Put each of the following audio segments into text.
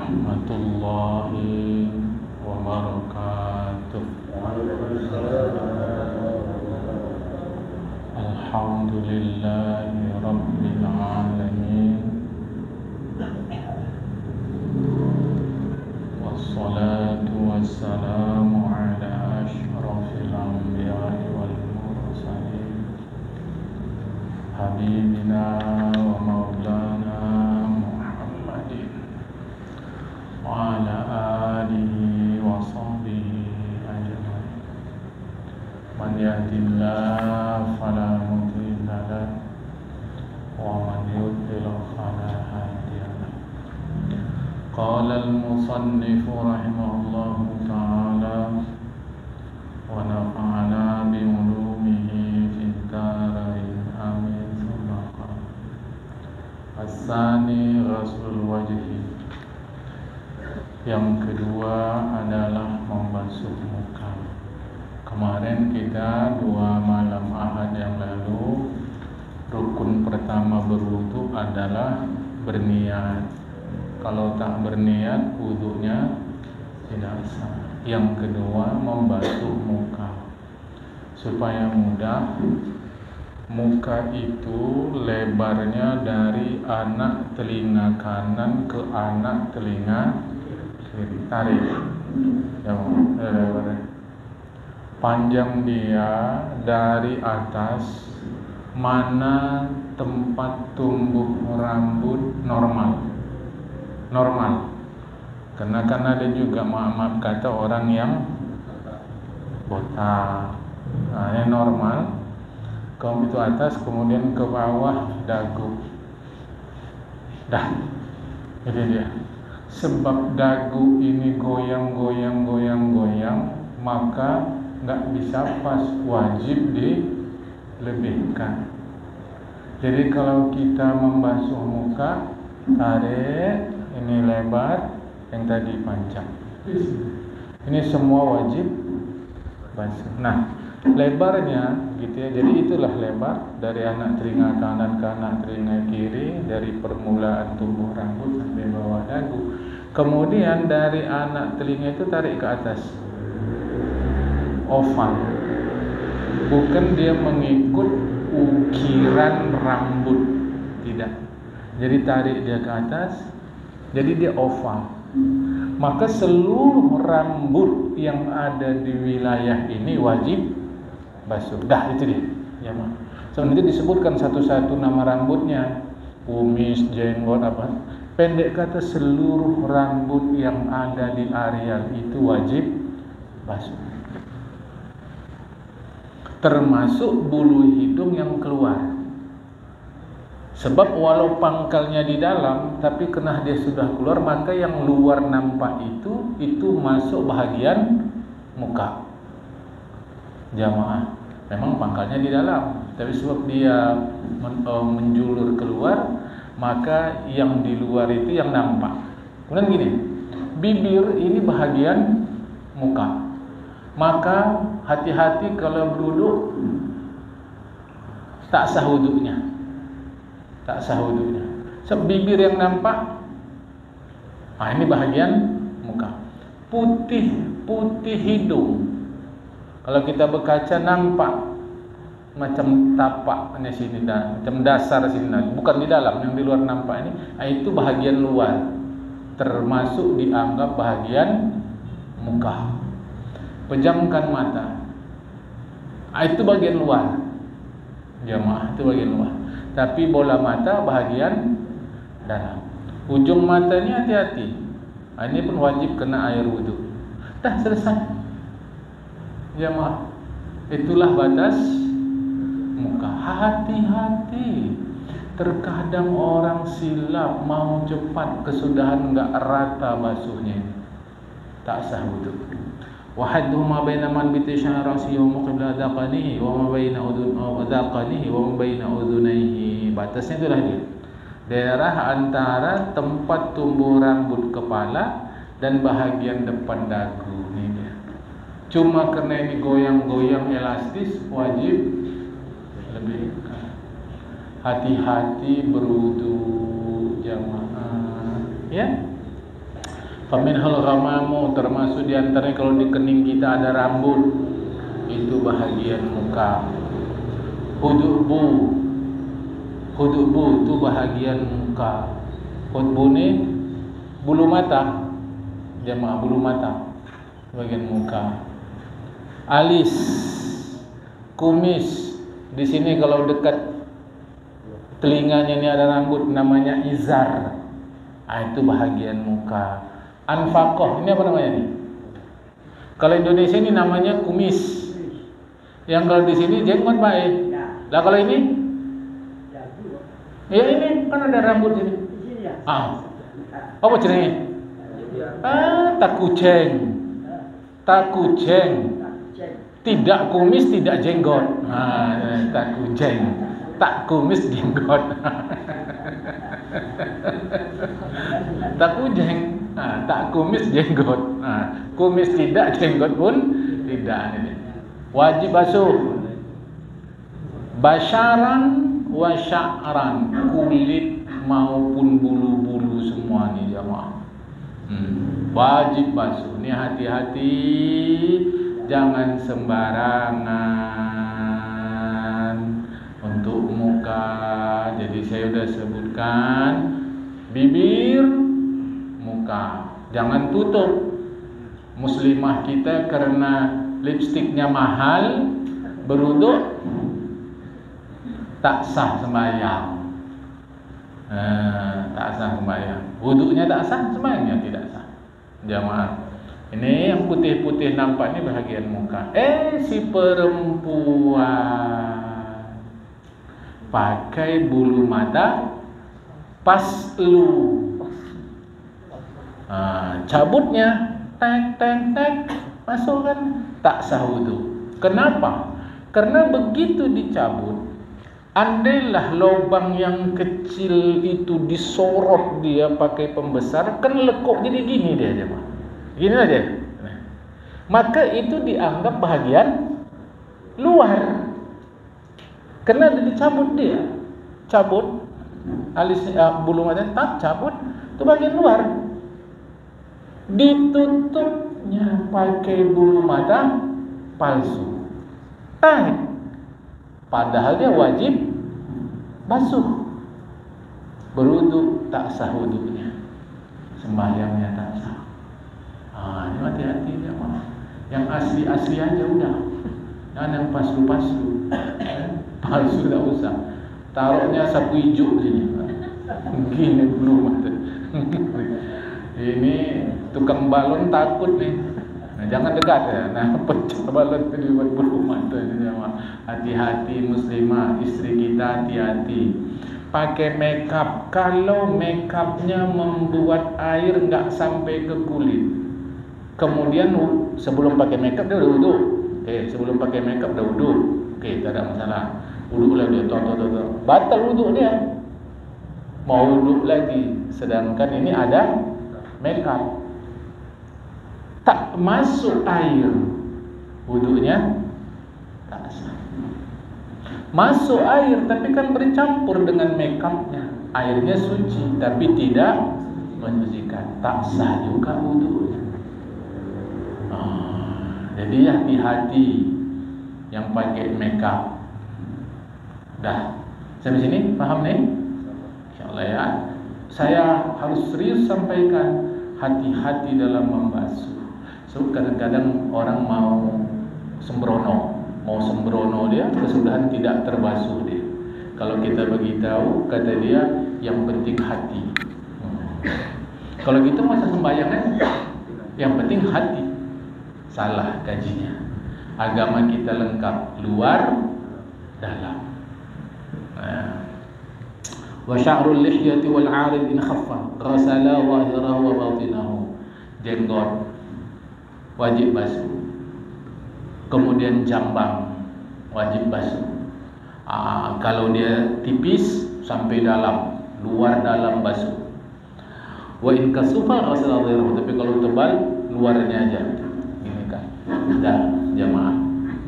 warahmatullahi wabarakatuh. Alhamdulillahi rabbil alamin. Wassalatu wassalamu ala asyrafil anbiya'i wal mursalin habibina wa maulana Muhammadin wa ala alihi wa sahbihi ajma'in. Man yahdihillahu fala mudilla lahu wa man yudlil fala hadiya lahu. Qala al-musannif rahimahullahu ta'ala wa nafa'ana bi ulumihi fid dharain amin. As-sani ghaslul wajhi. Yang kedua adalah membasuh muka. Kemarin kita 2 malam Ahad yang lalu, rukun pertama berwudu adalah berniat. Kalau tak berniat, wudunya tidak sah. Yang kedua, membasuh muka. Supaya mudah, muka itu lebarnya dari anak telinga kanan ke anak telinga kiri. Tarik. Panjang dia dari atas mana tempat tumbuh rambut normal. Karena kan ada juga maaf kata orang yang botak. Nah, yang normal kaum itu atas, kemudian ke bawah dagu. Dah, itu dia. Sebab dagu ini goyang, maka nggak bisa pas, wajib dilebihkan. Jadi kalau kita membasuh muka, tarik, ini lebar, yang tadi panjang. Ini semua wajib basuh. Nah, lebarnya gitu ya. Jadi itulah lebar dari anak telinga kanan ke anak telinga kiri, dari permulaan tumbuh rambut sampai bawah dagu. Kemudian dari anak telinga itu tarik ke atas. Oval. Bukan dia mengikut ukiran rambut, tidak. Jadi tarik dia ke atas, jadi dia oval. Maka seluruh rambut yang ada di wilayah ini wajib basuh. Dah, itu dia. Ya, so, nanti disebutkan satu-satu nama rambutnya, kumis, jenggot, apa. Pendek kata, seluruh rambut yang ada di areal itu wajib basuh. Termasuk bulu hidung yang keluar. Sebab walau pangkalnya di dalam, tapi kena dia sudah keluar, maka yang luar nampak itu masuk bahagian muka. Jamaah, memang pangkalnya di dalam, tapi sebab dia menjulur keluar, maka yang di luar itu yang nampak. Kemudian gini, bibir ini bahagian muka. Maka hati-hati kalau berwudu, tak sah wudunya. Sebab bibir yang nampak, ini bahagian muka. Putih hidung. Kalau kita berkaca nampak macam tapaknya sini dan macam dasar sini, bukan di dalam, yang di luar nampak ini, itu bahagian luar, termasuk dianggap bahagian muka. Pejamkan mata, itu bagian luar. Jamaah, itu bagian luar. Tapi bola mata bahagian dalam. Ujung mata ini hati-hati. Ini pun wajib kena air wudu. Dah, selesai. Jamaah, itulah batas muka. Hati-hati. Terkadang orang silap, mau cepat, kesudahan enggak rata basuhnya ini, tak sah wudu. Wa haddu ma baina man bitisha ra'si wa muqbila dhaqanihi wa ma baina udhaqanihi wa ma baina udhunaihi. Batasnya itulah dia. Daerah antara tempat tumbuh rambut kepala dan bahagian depan dagu. Ini dia. Cuma karena ini goyang-goyang elastis, wajib lebih. Hati-hati berwudu, jamaah, ya. Faminhal ghamamu, termasuk diantaranya kalau di kening kita ada rambut, itu bahagian muka. Hudubu itu bahagian muka. Hudbu ni bulu mata, jamaah bulu mata, bagian muka. Alis, kumis, di sini kalau dekat telinganya ini ada rambut, namanya izar. Itu bahagian muka. Anfaqah, ini apa namanya nih? Kalau Indonesia ini namanya kumis. Yang kalau di sini jenggot baik. Lah kalau ini? Ya ini kan ada rambut ini. Apa ceritanya? Tak kucing. Tidak kumis, tidak jenggot. Tak kucing. Tak kumis, jenggot. Tak kucing. Tak kumis, jenggot. Kumis tidak, jenggot pun tidak. Wajib basuh. Basyaran wa sya'ran, kulit maupun bulu-bulu semua nih jamaah. Wajib basuh. Ini hati-hati, jangan sembarangan untuk muka. Jadi saya sudah sebutkan bibir, muka. Jangan tutup. Muslimah kita karena lipstiknya mahal, berwuduk tak sah sembahyang. Tak sah sembahyang. Wuduknya tak sah, sembahyangnya tidak sah. Jamaah, ini yang putih-putih nampak ini bahagian muka. Si perempuan pakai bulu mata paslu. Cabutnya tek masukkan, tak sah wudu. Kenapa? Karena begitu dicabut, andailah lubang yang kecil itu disorot dia pakai pembesar, kan lekuk jadi gini dia aja, Pak. Gini aja. Maka itu dianggap bahagian luar. Karena dicabut dia. Cabut alis bulu mata tak cabut, itu bagian luar. Ditutupnya pakai bulu mata palsu. Padahal dia wajib basuh. Berwudu tak sah wudunya, sembahyangnya tak sah. Ini hati-hati jemaah. Yang asli-asli aja udah. Jangan yang palsu-palsu. Palsu tak usah. Taruhnya sapu hijau sini. Gini bulu mata. Ini tukang balon takut nih. Jangan dekat ya. Pecah balon tadi buat bulu mata jemaah. Hati-hati muslimah, istri kita hati-hati. Pakai makeup, kalau makeupnya membuat air enggak sampai ke kulit, kemudian sebelum pakai makeup dia udah wudu. Sebelum pakai makeup udah wudu. Tak ada masalah. Wudu lah dia, batal wudu dia. Mau wudu lagi, sedangkan ini ada makeup. Tak masuk air, wudunya tak sah. Masuk air tapi kan bercampur dengan makeupnya, airnya suci tapi tidak menyucikan, tak sah juga wudunya. Jadi hati-hati yang pakai makeup. Dah sampai sini paham nih? Insyaallah ya. Saya harus serius sampaikan, hati-hati dalam membasuh. So kadang-kadang orang mau sembrono dia, kesudahan tidak terbasuh dia. Kalau kita beritahu, kata dia yang penting hati. Kalau gitu masa sembahyang kan? Yang penting hati. Salah kajinya. Agama kita lengkap, luar, dalam. Wa sya'rul lihyati wal 'arid in khaffa ghasala zahirahu wa batinahu. Jenggot wajib basuh. Kemudian jambang wajib basuh. Kalau dia tipis sampai dalam, luar dalam basuh. Wa in kasufa ghasala zahirahu. Tapi kalau tebal, luarnya aja. Ini kan. Dah jamaah.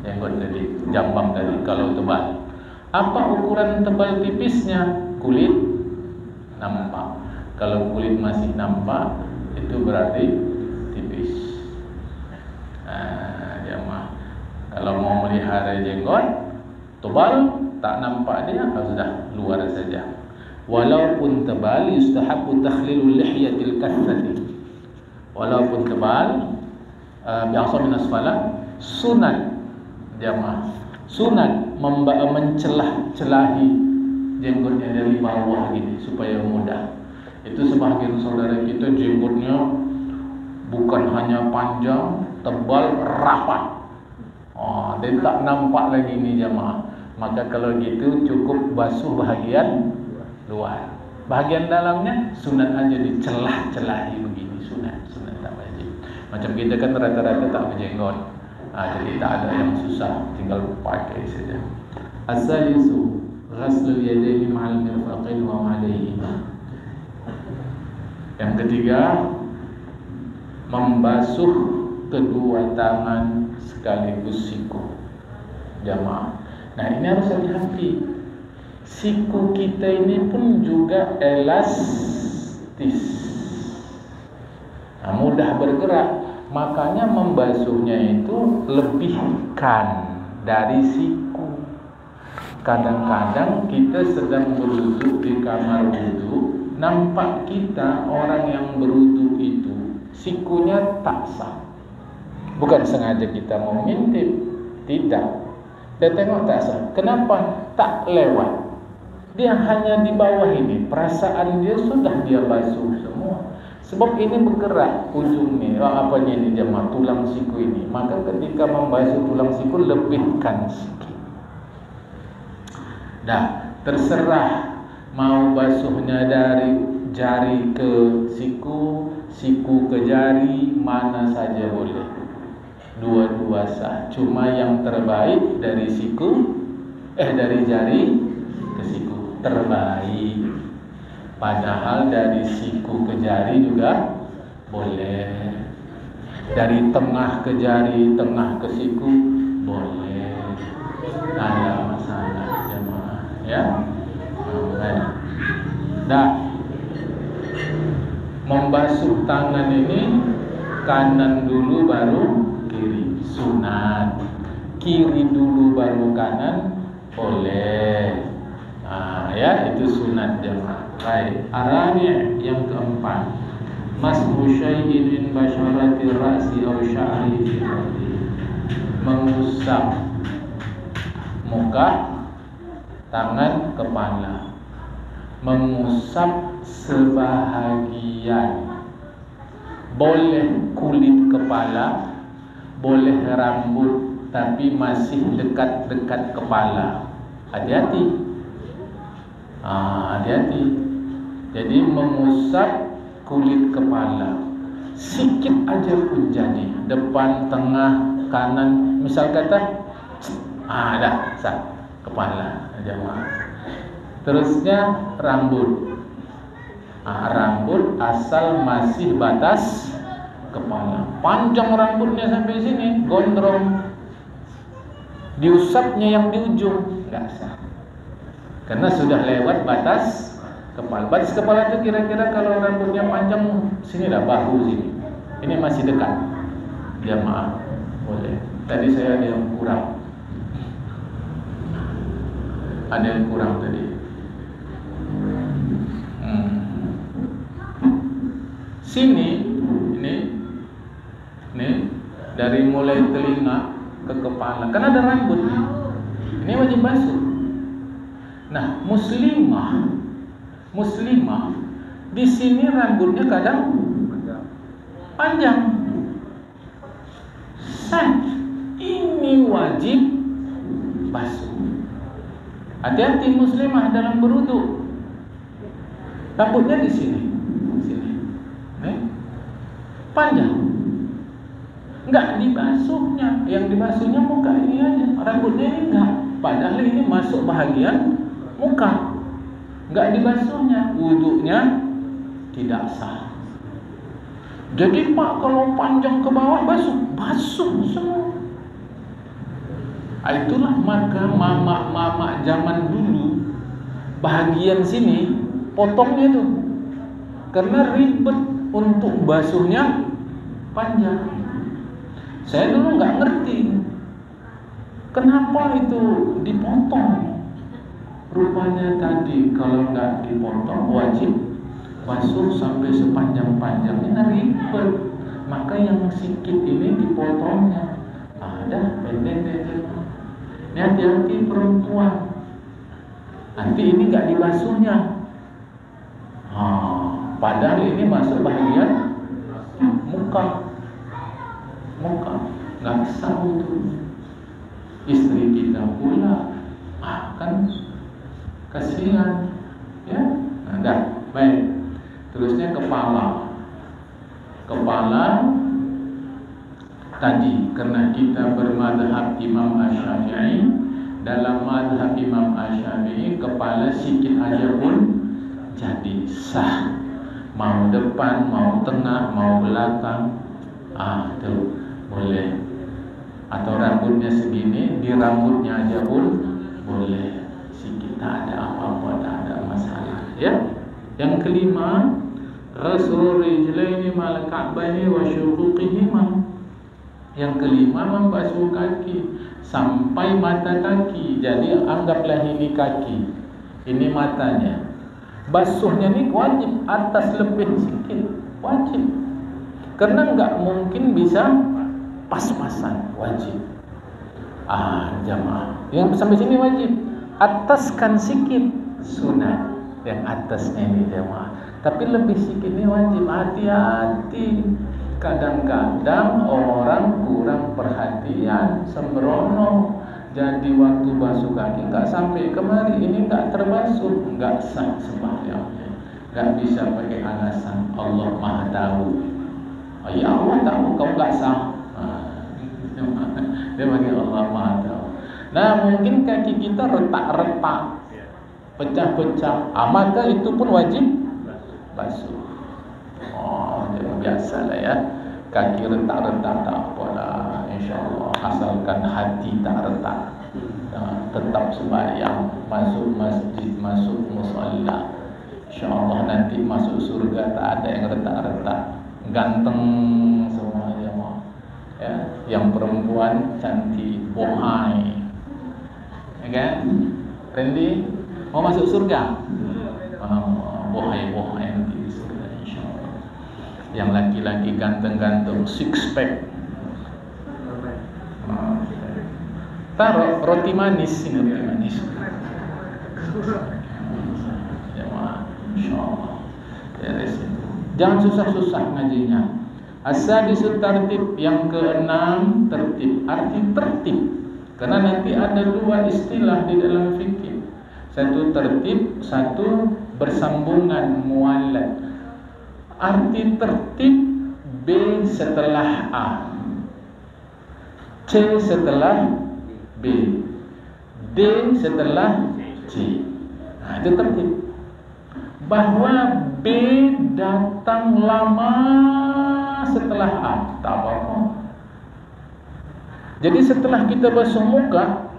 Jenggot tadi, jambang tadi kalau tebal. Apa ukuran tebal tipisnya? Kulit nampak. Kalau kulit masih nampak, itu berarti tipis. Jamaah, kalau mau melihara jenggot tebal tak nampak dia, sudah luar saja. Walaupun tebal yustahabu takhlilul lihyatil kathati. Walaupun tebal biasa min asfala, sunat jamaah, sunat mencelah-celahi jenggotnya dari bawah gini supaya mudah. Itu sebagian saudara kita jenggotnya bukan hanya panjang, tebal, rapat. Dia tak nampak lagi ni jamaah. Maka kalau gitu cukup basuh bahagian luar. Bahagian dalamnya sunat aja dicelah-celahi begini, sunat tak wajib. Macam kita kan rata-rata tak berjenggot. Jadi tak ada yang susah, tinggal pakai saja. As-salisu ghaslul yadaini ma'al mirfaqain wa ma'alayhima. Yang ketiga, membasuh kedua tangan sekaligus siku. Jamaah. Nah, ini harus hati-hati. Siku kita ini pun juga elastis. Mudah bergerak. Makanya membasuhnya itu lebihkan dari siku. Kadang-kadang kita sedang berwudu di kamar wudu, nampak kita orang yang berwudu itu sikunya tak sah. Bukan sengaja kita mau ngintip, tidak. Dia tengok tak sah. Kenapa? Tak lewat. Dia hanya di bawah ini. Perasaan dia sudah dia basuh semua. Sebab ini bergerak ujungnya. Apanya ini jemaah? Tulang siku ini. Maka ketika membasuh tulang siku, lebihkan sikit. Dah, terserah mau basuhnya dari jari ke siku, siku ke jari, mana saja boleh. Dua-dua sah. Cuma yang terbaik dari dari jari ke siku terbaik. Padahal dari siku ke jari juga boleh. Dari tengah ke jari, tengah ke siku boleh. Tak ada masalah jemaah, ya. Dah. Membasuh tangan ini kanan dulu baru kiri, sunat. Kiri dulu baru kanan, boleh. Ya, itu sunat jemaah. Baik, arabi yang keempat, mashu syai'in min basyarati ra'si aw sya'ri fi ra'si. Mengusap muka, tangan, kepala. Mengusap sebahagian. Boleh kulit kepala, boleh rambut, tapi masih dekat-dekat kepala. Hati-hati. Hati-hati. Jadi mengusap kulit kepala sikit aja pun jadi, depan, tengah, kanan. Misal kata dah sah kepala jemaah. Terusnya rambut. Rambut asal masih batas kepala. Panjang rambutnya sampai sini, gondrong. Diusapnya yang di ujung, enggak sah. Karena sudah lewat batas kepala. Batas kepala itu kira-kira kalau rambutnya panjang sini dah, bahu sini. Ini masih dekat. Jamaah boleh. Tadi saya ada yang kurang. Ada yang kurang tadi. Sini ini dari mulai telinga ke kepala. Kan ada rambut nih. Ini wajib basuh. Nah, muslimah di sini rambutnya kadang panjang. Ini wajib basuh. Hati-hati muslimah dalam berwudu. Rambutnya di sini. Panjang. Enggak dibasuhnya. Yang dibasuhnya muka ini aja. Rambutnya ini enggak. Padahal ini masuk bahagian muka. Enggak dibasuhnya, wudunya tidak sah. Jadi Pak, kalau panjang ke bawah basuh semua. Itulah maka mama zaman dulu bahagian sini potongnya tuh. Karena ribet untuk basuhnya panjang. Saya dulu nggak ngerti kenapa itu dipotong. Rupanya tadi kalau nggak dipotong wajib basuh sampai sepanjang-panjangnya, ribet. Maka yang sikit ini dipotongnya. Ada pendek aja. Ini hati-hati perempuan. Nanti ini nggak dibasuhnya. Padahal ini masuk bagian muka. Nggak sah untuk istri kita pula. Kan kasihan, ya. Nah, baik. Terusnya kepala tadi, karena kita bermadhab Imam Asy-Syafi'i. Dalam madhab Imam Asy-Syafi'i, kepala sikit aja pun jadi sah. Mau depan, mau tengah, mau belakang, tuh boleh. Atau rambutnya segini, di rambutnya aja pun boleh. Sikit, tak ada apa-apa, tak ada masalah, ya. Yang kelima, ghuslu rijlaini mal ka'baini wa syuquqihima. Yang kelima, membasuh kaki sampai mata kaki. Jadi anggaplah ini kaki, ini matanya. Basuhnya ini wajib, atas lebih sikit wajib. Karena enggak mungkin bisa pas-pasan, wajib. Jamaah, yang sampai sini wajib. Ataskan sikit sunat, yang atasnya ini jamaah. Tapi lebih sikit ini wajib. Hati-hati. Kadang-kadang orang kurang perhatian, sembrono. Jadi waktu basuh kaki enggak sampai kemari, ini enggak terbasuh, enggak sah sembahyangnya. Enggak bisa pakai alasan Allah Maha tahu. Ya Allah tahu kau enggak sah. Dia bagi Allah Maha tahu. Nah, mungkin kaki kita retak-retak, pecah-pecah, maka itu pun wajib basuh. Biasalah ya. Kaki retak-retak tak apalah, insyaAllah. Asalkan hati tak retak, tetap sembahyang, masuk masjid, masuk musalla. InsyaAllah nanti masuk surga tak ada yang retak-retak, ganteng semuanya. Ya, yang perempuan cantik, bohai, ya kan? Randy mau masuk surga? Bohai nanti di surga insyaallah. Yang laki-laki ganteng-ganteng, six pack. Taruh roti manis, ini roti manis. Ya, insyaallah. Jangan susah-susah ngajinya. As-sadisut tartib, yang keenam tertib. Arti tertib, karena nanti ada dua istilah di dalam fikih. Satu tertib, satu bersambungan, muallad. Arti tertib, B setelah A, C setelah B, D setelah C. Nah, itu tertib. Bahwa B datang lama setelah A, tak apa-apa. Jadi setelah kita basuh muka,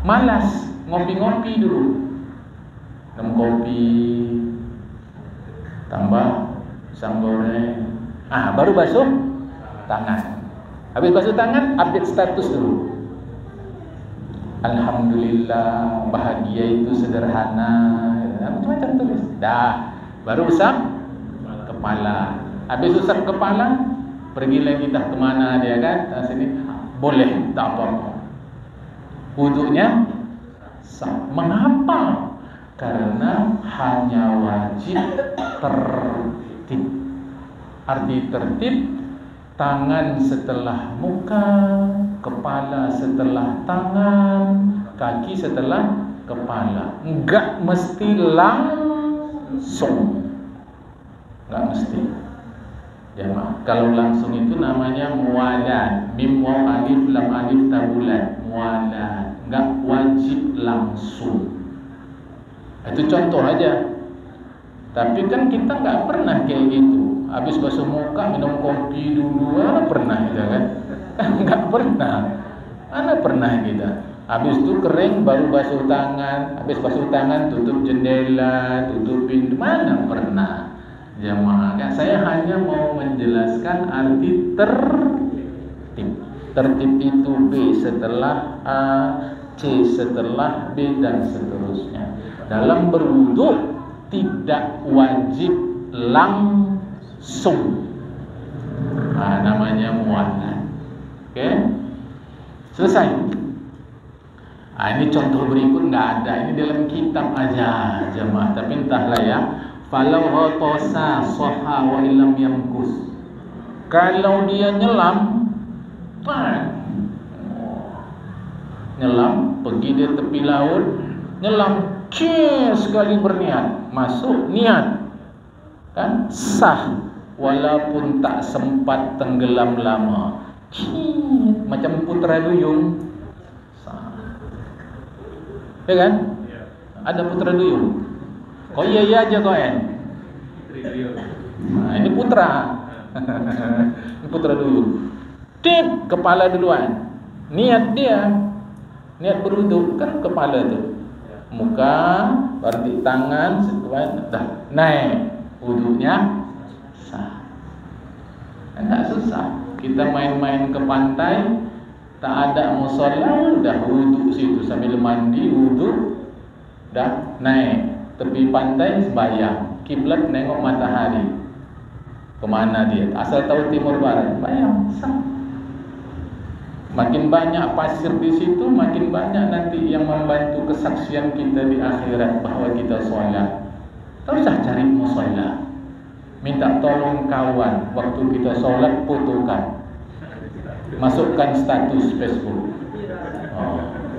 malas, ngopi-ngopi dulu, minum kopi, tambah pisang goreng, baru basuh tangan. Habis basuh tangan, update status dulu. Alhamdulillah, bahagia itu sederhana, macam-macam tulis. Baru usap kepala. Habis usap kepala, pergilah kita kemana dia kan? Sini, boleh, tak apa-apa. Wudunya sah. Mengapa? Karena hanya wajib tertib. Arti tertib, tangan setelah muka, kepala setelah tangan, kaki setelah kepala. Enggak mesti langsung, enggak mesti. Jemaah, kalau langsung itu namanya muwalat. Mim waw alif lam alif tabulat, muwalat. Enggak wajib langsung. Itu contoh aja. Tapi kan kita enggak pernah kayak gitu. Habis basuh muka minum kopi dulu, pernah kita kan? Enggak pernah. Mana pernah kita. Habis itu kering baru basuh tangan. Habis basuh tangan tutup jendela, tutup pintu. Mana pernah. jamaah. Kan saya hanya mau menjelaskan arti tertib. Tertib itu B setelah A, C setelah B dan seterusnya. Dalam berwudu tidak wajib langsung. Namanya muannats. Oke? Selesai. Ini contoh berikut nggak ada. Ini dalam kitab aja jemaah. Tapi entahlah ya. Falau ghatasa sahha wa illam yamkus. Kalau dia nyelam, nyelam, pergi dia tepi laut, nyelam, sekali berniat, masuk niat, kan sah, walaupun tak sempat tenggelam lama, macam putra duyung, sah, ya kan? Ada putra duyung. Kau iya aja kau ini putra, ini putra duyung. Tip kepala duluan. Niat dia, niat berwudu kan kepala tu. Muka, berarti tangan, setuan, dah naik. Wudunya sah. Enggak susah. Kita main-main ke pantai, tak ada mushola, dah wudu situ sambil mandi wudu, dah naik tepi pantai sembahyang. Kiblat nengok matahari. Kemana dia? Asal tahu timur barat, bayang sah. Makin banyak pasir di situ, makin banyak nanti yang membantu kesaksian kita di akhirat bahwa kita sholat. Tak usah cari mushola, minta tolong kawan waktu kita sholat, fotokan, masukkan status Facebook.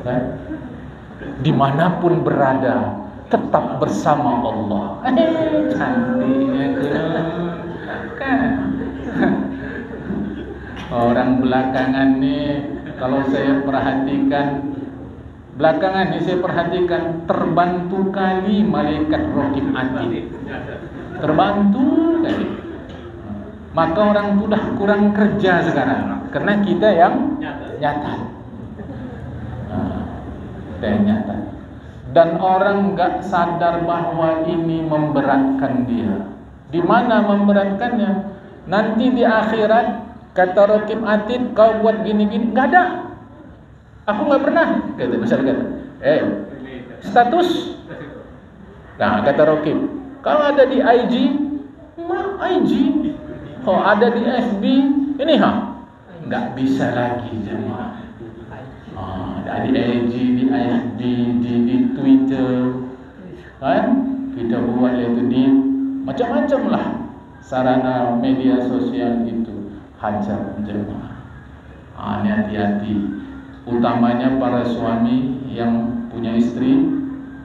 Kan? Dimanapun berada, tetap bersama Allah. Cantiknya kan? Orang belakangan ni, kalau saya perhatikan, belakangan ni saya perhatikan terbantu kali malaikat Raqib Atid. Terbantu kali. Maka orang tu dah kurang kerja sekarang, karena kita yang nyata. Kita yang nyata. Dan orang enggak sadar bahwa ini memberatkan dia. Di mana memberatkannya? Nanti di akhirat, kata Raqib Atid, kau buat gini-gini, enggak ada. Aku enggak pernah. Kata misalnya, status. Nah, kata Raqib, kalau ada di IG, IG. Oh, ada di FB, ini enggak bisa lagi jemaah. Ada di IG, di FB, di Twitter. Kan? Kita buat itu di macam-macam lah sarana media sosial itu. Hajar jemaah. Ini hati-hati. Utamanya para suami yang punya istri,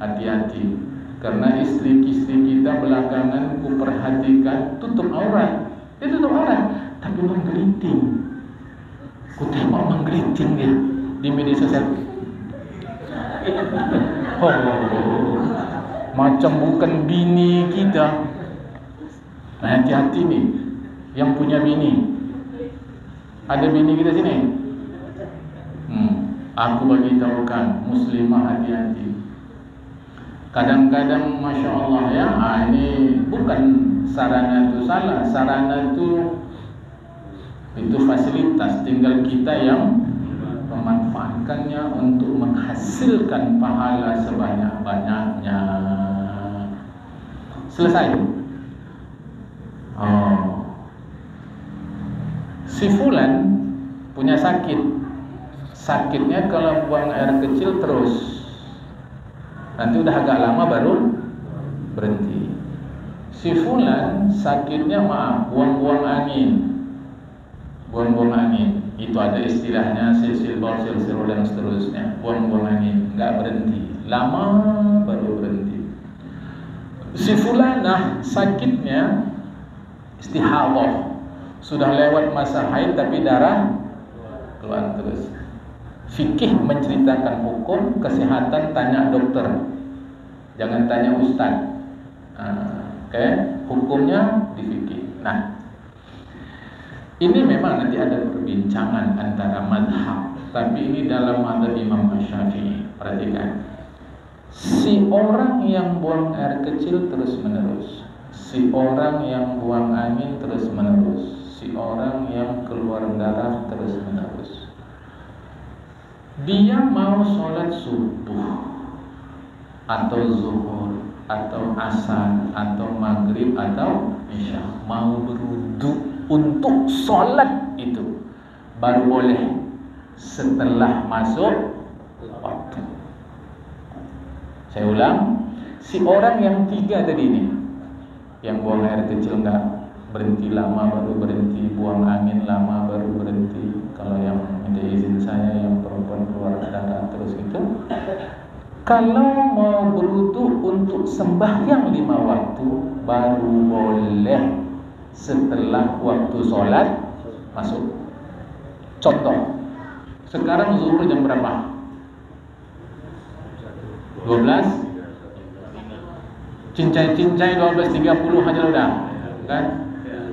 hati-hati. Karena istri-istri kita belakangan ku perhatikan tutup aurat. Dia tutup aurat, tapi menggeliting. Ku tengok menggeliting dia di media sosial. Macam bukan bini kita. Hati-hati nih yang punya bini. Ada bini kita sini? Aku bagi tahukan, muslimah hati-hati. Kadang-kadang Masya Allah ya, ini bukan sarana itu salah. Sarana itu fasilitas, tinggal kita yang memanfaatkannya untuk menghasilkan pahala sebanyak-banyaknya. Selesai. Si fulan punya sakit. Sakitnya kalau buang air kecil terus, nanti udah agak lama baru berhenti. Si fulan sakitnya buang-buang angin. Buang-buang angin. Itu ada istilahnya silsil bol, silsil dan seterusnya. Buang-buang angin, enggak berhenti. Lama baru berhenti. Si fulanah sakitnya istihadah. Sudah lewat masa haid tapi darah keluar terus. Fikih menceritakan hukum kesehatan, tanya dokter, jangan tanya ustaz. Hukumnya di fikih. Nah, ini memang nanti ada perbincangan antara madhab, tapi ini dalam madhab Imam Syafi'i. Perhatikan, si orang yang buang air kecil terus menerus si orang yang buang angin terus menerus, si orang yang keluar darah terus menerus. Dia mau sholat subuh atau zuhur atau asar atau maghrib atau isya, mau berwudu untuk sholat itu baru boleh setelah masuk waktu. Saya ulang, si orang yang tiga tadi ini, yang buang air kecil enggak berhenti lama baru berhenti, buang angin lama baru berhenti, kalau yang minta izin saya yang perempuan keluar darah terus itu, kalau mau berwudu untuk sembahyang 5 waktu baru boleh setelah waktu sholat masuk. Contoh, sekarang zuhur jam berapa? 12. Cincai-cincai 12.30 aja udah, kan?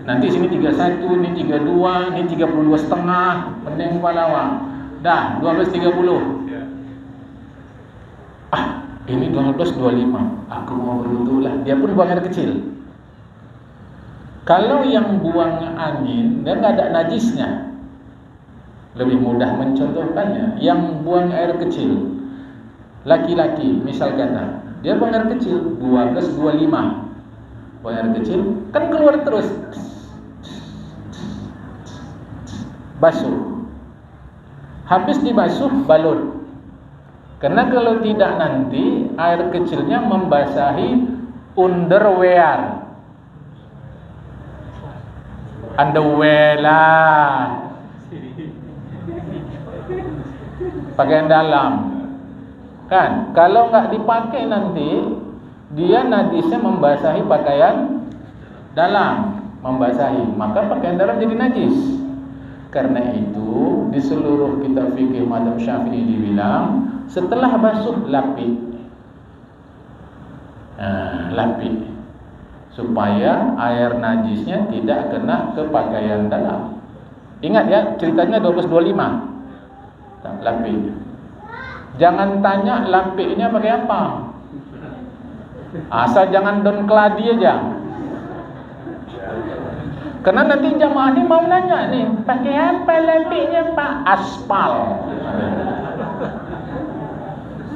Nanti sini 31, ini 32, ini 32 setengah, pening kepala. Dah 12.30. Ini 12.25. Aku mau berwudu lah. Dia pun buang air kecil. Kalau yang buang angin, dia nggak ada najisnya. Lebih mudah mencontohkannya. Yang buang air kecil, laki-laki, misal kata, dia buang air kecil 12.25. Buang air kecil kan keluar terus, basuh. Habis dibasuh balut. Karena kalau tidak nanti air kecilnya membasahi underwear lah, pakaian dalam. Kan kalau nggak dipakai nanti dia najisnya membasahi pakaian dalam, membasahi, maka pakaian dalam jadi najis. Karena itu di seluruh kitab fikih mazhab Syafi'i dibilang setelah basuh lapik, lapik supaya air najisnya tidak kena ke pakaian dalam. Ingat ya, ceritanya 12.25. Lapik. Jangan tanya lapiknya pakai apa. Asal jangan daun keladi aja. Karena nanti jamaah ini mau nanya nih, pakai apa lapiknya Pak? Aspal.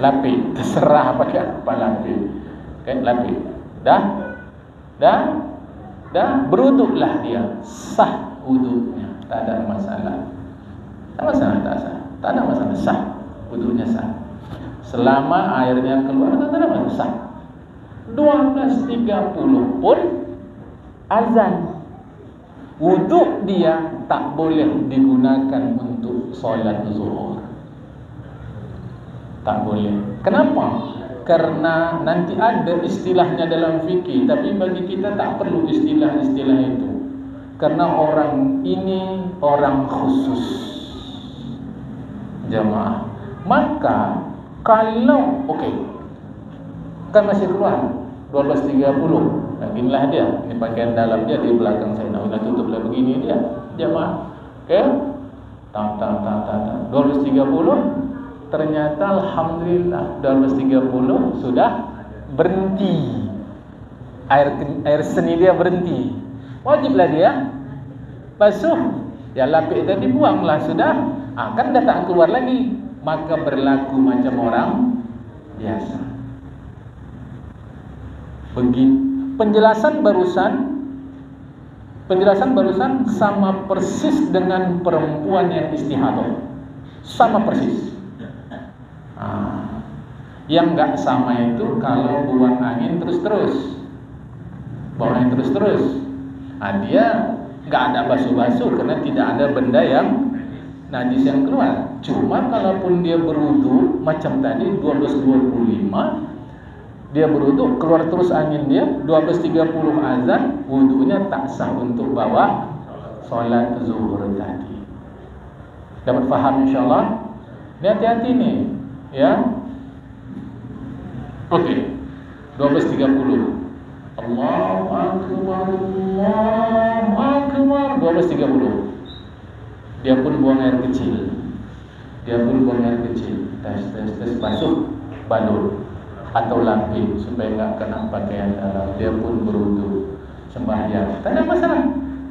Lapik, terserah pakai apa lapik. Oke, lapik. Dah, berwuduklah dia, sah wudunya, tak ada masalah. Tak ada masalah, sah wudunya sah. Selama airnya keluar, tak ada masalah, sah. 12.30 pun azan. Wuduk dia tak boleh digunakan untuk solat zuhur. Tak boleh. Kenapa? Karena nanti ada istilahnya dalam fikih, tapi bagi kita tak perlu istilah-istilah itu. Karena orang ini orang khusus jamaah. Maka kalau kan masih keluar 12.30. Inilah dia, ini pakaian dalam dia di belakang saya. Nak tutup lah begini dia, jamaah. Oke, 12.30. Ternyata alhamdulillah 12.30 sudah berhenti. Air seni dia berhenti. Wajiblah dia basuh. Ya lapik tadi buanglah sudah. Kan dah tak keluar lagi. Maka berlaku macam orang biasa. Begitu. Penjelasan barusan sama persis dengan perempuan yang istihadah. Sama persis. Yang enggak sama itu kalau buang angin terus-terus. Buang angin terus-terus. Dia enggak ada basuh-basuh karena tidak ada benda yang najis yang keluar. Cuma kalaupun dia berwudu macam tadi 12.25, dia berwudu, keluar terus angin dia, 12.30 azan, wudunya tak sah untuk bawa solat zuhur tadi. Dapat faham insyaallah? Ini hati-hati nih, ya. Oke. 12.30. Allahu akbar, Allahu akbar. 12.30. Dia pun buang air kecil. Tes basuh balut atau lapik supaya enggak kena pakaian dalam. Dia pun berwudu. sembahyang, tak ada masalah.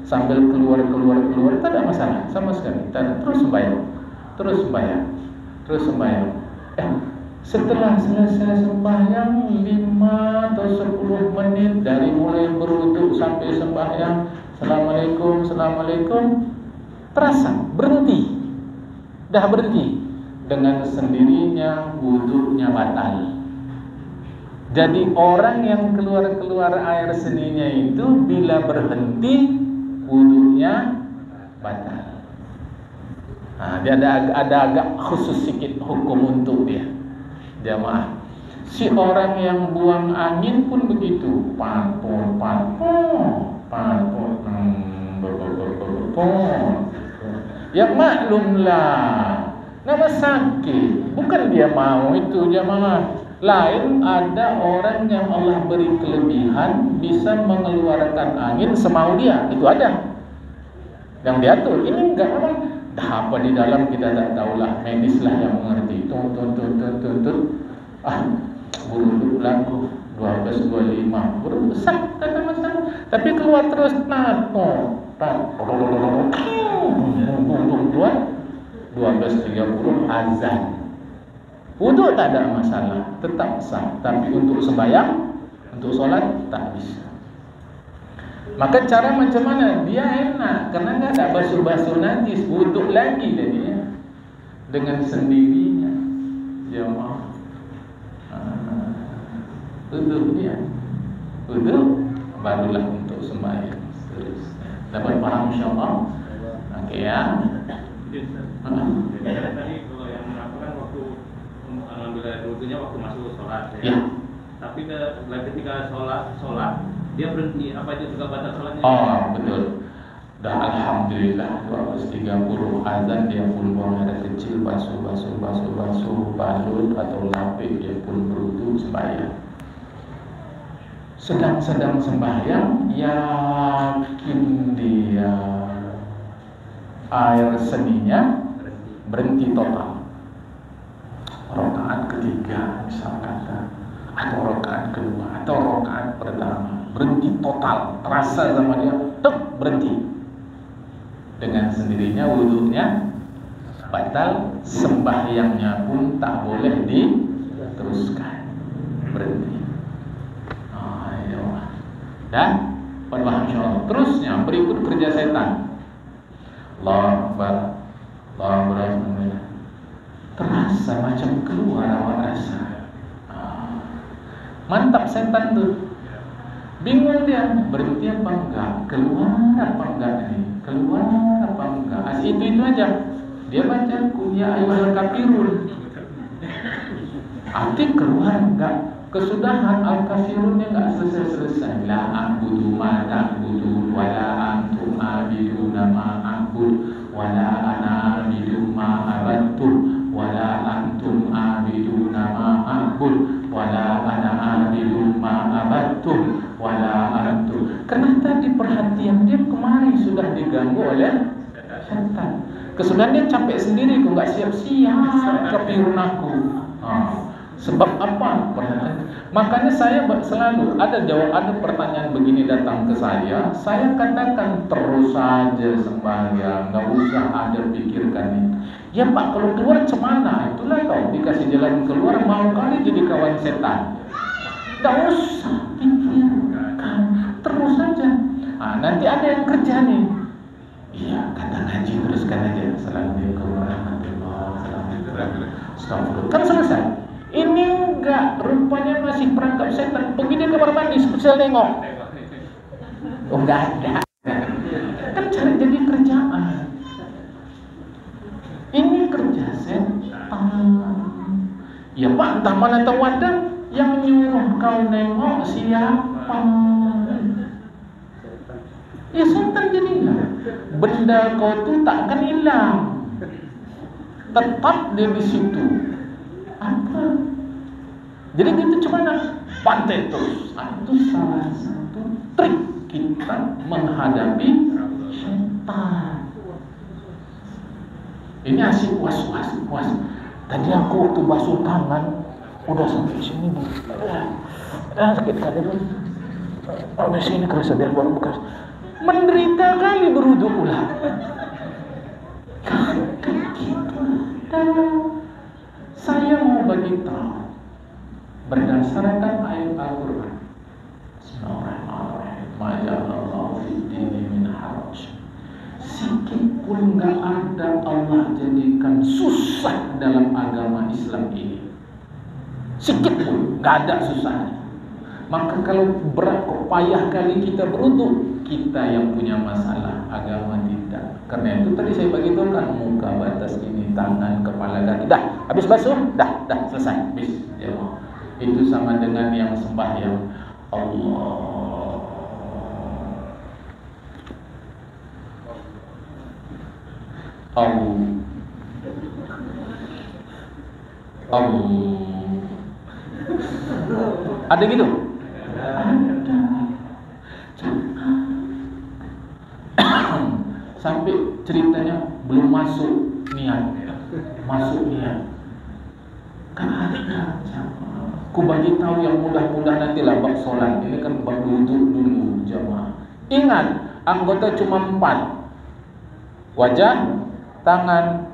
Sambil keluar, tak ada masalah sama sekali. Terus sembahyang. Setelah selesai sembahyang 5 atau 10 menit dari mulai berwudu sampai sembahyang, Assalamualaikum, terasa berhenti. Dah berhenti. Dengan sendirinya wudunya batal. Jadi orang yang keluar air seninya itu bila berhenti wudunya batal. Dia ada agak khusus sedikit hukum untuk dia. Jamaah. Si orang yang buang angin pun begitu. Patun. Ya maklumlah. Nama sakit. Bukan dia mau itu, jamaah. Lain ada orang yang Allah beri kelebihan bisa mengeluarkan angin semau dia. Itu ada. Yang diatur. Ini enggak apa. Dah apa di dalam kita tak tahulah, medis lah yang mengerti. Tut. Buru laku 12.25. Buru besar, tak ada masalah. Tapi keluar terus nato. 12.30 azan. Wudu tak ada masalah, tetap sah. Tapi untuk sembahyang, untuk solat tak bisa. Maka cara macam mana? Dia enak karena enggak ada basuh-basuh najis, wudu lagi dia dengan sendirinya. Jemaah. Wudu dia. Wudu barulah untuk sembahyang. Dapat paham insyaallah? Okey ya. Tadi kalau yang melakukan waktu mengambil air wudunya waktu masuk sholat ya. Tapi ketika sholat dia berhenti, apa itu juga batal sholatnya? Oh betul. Dah alhamdulillah 12.30 azan dia pun buang air kecil, basuh balut atau lapik, dia pun berwudu sembahyang. Sedang sembahyang, yakin dia air seninya berhenti total. Rakaat ketiga misalkan, atau rakaat kedua atau rakaat pertama berhenti total, terasa sama dia, berhenti. Dengan sendirinya wudunya batal, sembahyangnya pun tak boleh diteruskan, berhenti. Dan paham insyaallah. Terusnya berikut kerja setan. Allahu Akbar. Terasa macam keluar awak rasa. Mantap setan tuh. Bingung dia, berhenti apa enggak, keluar apa enggak ini, keluar apa enggak. Itu aja. Dia baca ya ayyuhal kafirun. Arti keluar enggak. Kesudahan al-kafirunnya enggak selesai. La a'budu ma ta'budu wa la antum a'biduna ma a'bud wa la ana a'bidu ma abadtum wa la antum a'biduna ma a'bud wa la ana a'bidu ma abadtum wa la antum. Karena tadi perhatian dia kemarin sudah diganggu oleh setan. Kesudahan dia capek sendiri, kok enggak siap-siap kafirun aku. Sebab apa? Makanya saya selalu ada pertanyaan begini datang ke saya katakan terus saja sembahyang, enggak usah ada pikirkan itu. Ya Pak, kalau keluar cemana? Itulah kau dikasih jalan keluar, mau kali jadi kawan setan. Enggak usah pikirkan, terus saja. Nanti ada yang kerja nih. Iya, kata ngaji teruskan aja. Assalamualaikum warahmatullahi wabarakatuh. Astagfirullah. Kan selesai. Ini enggak, rupanya masih perangkap setan. Pergi dia kamar mandi, spesial nengok. Oh enggak ada. Kan cari jadi kerjaan. Ini kerja setan. Ya Pak, entah mana tahu ada yang nyuruh kau nengok siapa. Ya setan jadinya. Benda kau tu takkan hilang. Tetap dia di situ. Apa? Jadi gitu cuma pantai terus. Itu salah satu trik kita menghadapi setan. Ini asik was. Tadi aku waktu basuh tangan udah sampai sini, sakit kali. Habis ini kerasa biar buang bekas. Menderita kali berwudu pula. Kan gitu. Dan saya mau bagi tahu berdasarkan ayat Al-Quran. Bismillahirrahmanirrahim. Ma ja'alallahu fid dini min haraj. Sikit pun gak ada Allah jadikan susah dalam agama Islam ini. Sikit pun gak ada susahnya. Maka kalau berat kok payah kali kita berwudu, kita yang punya masalah, agama tidak. Karena itu tadi saya bagi tahu kan, muka batas ini, tangan, kepala, kaki. Dah, habis basuh, dah selesai. Habis. Ya, itu sama dengan yang sembahyang. Allah. Ada gitu? Sampai ceritanya belum masuk niat. Kan ada. Ku bagi tahu yang mudah-mudah nanti lah bab solat. Ini kan bab wudhu dulu jamaah. Ingat, anggota cuma 4. Wajah, tangan,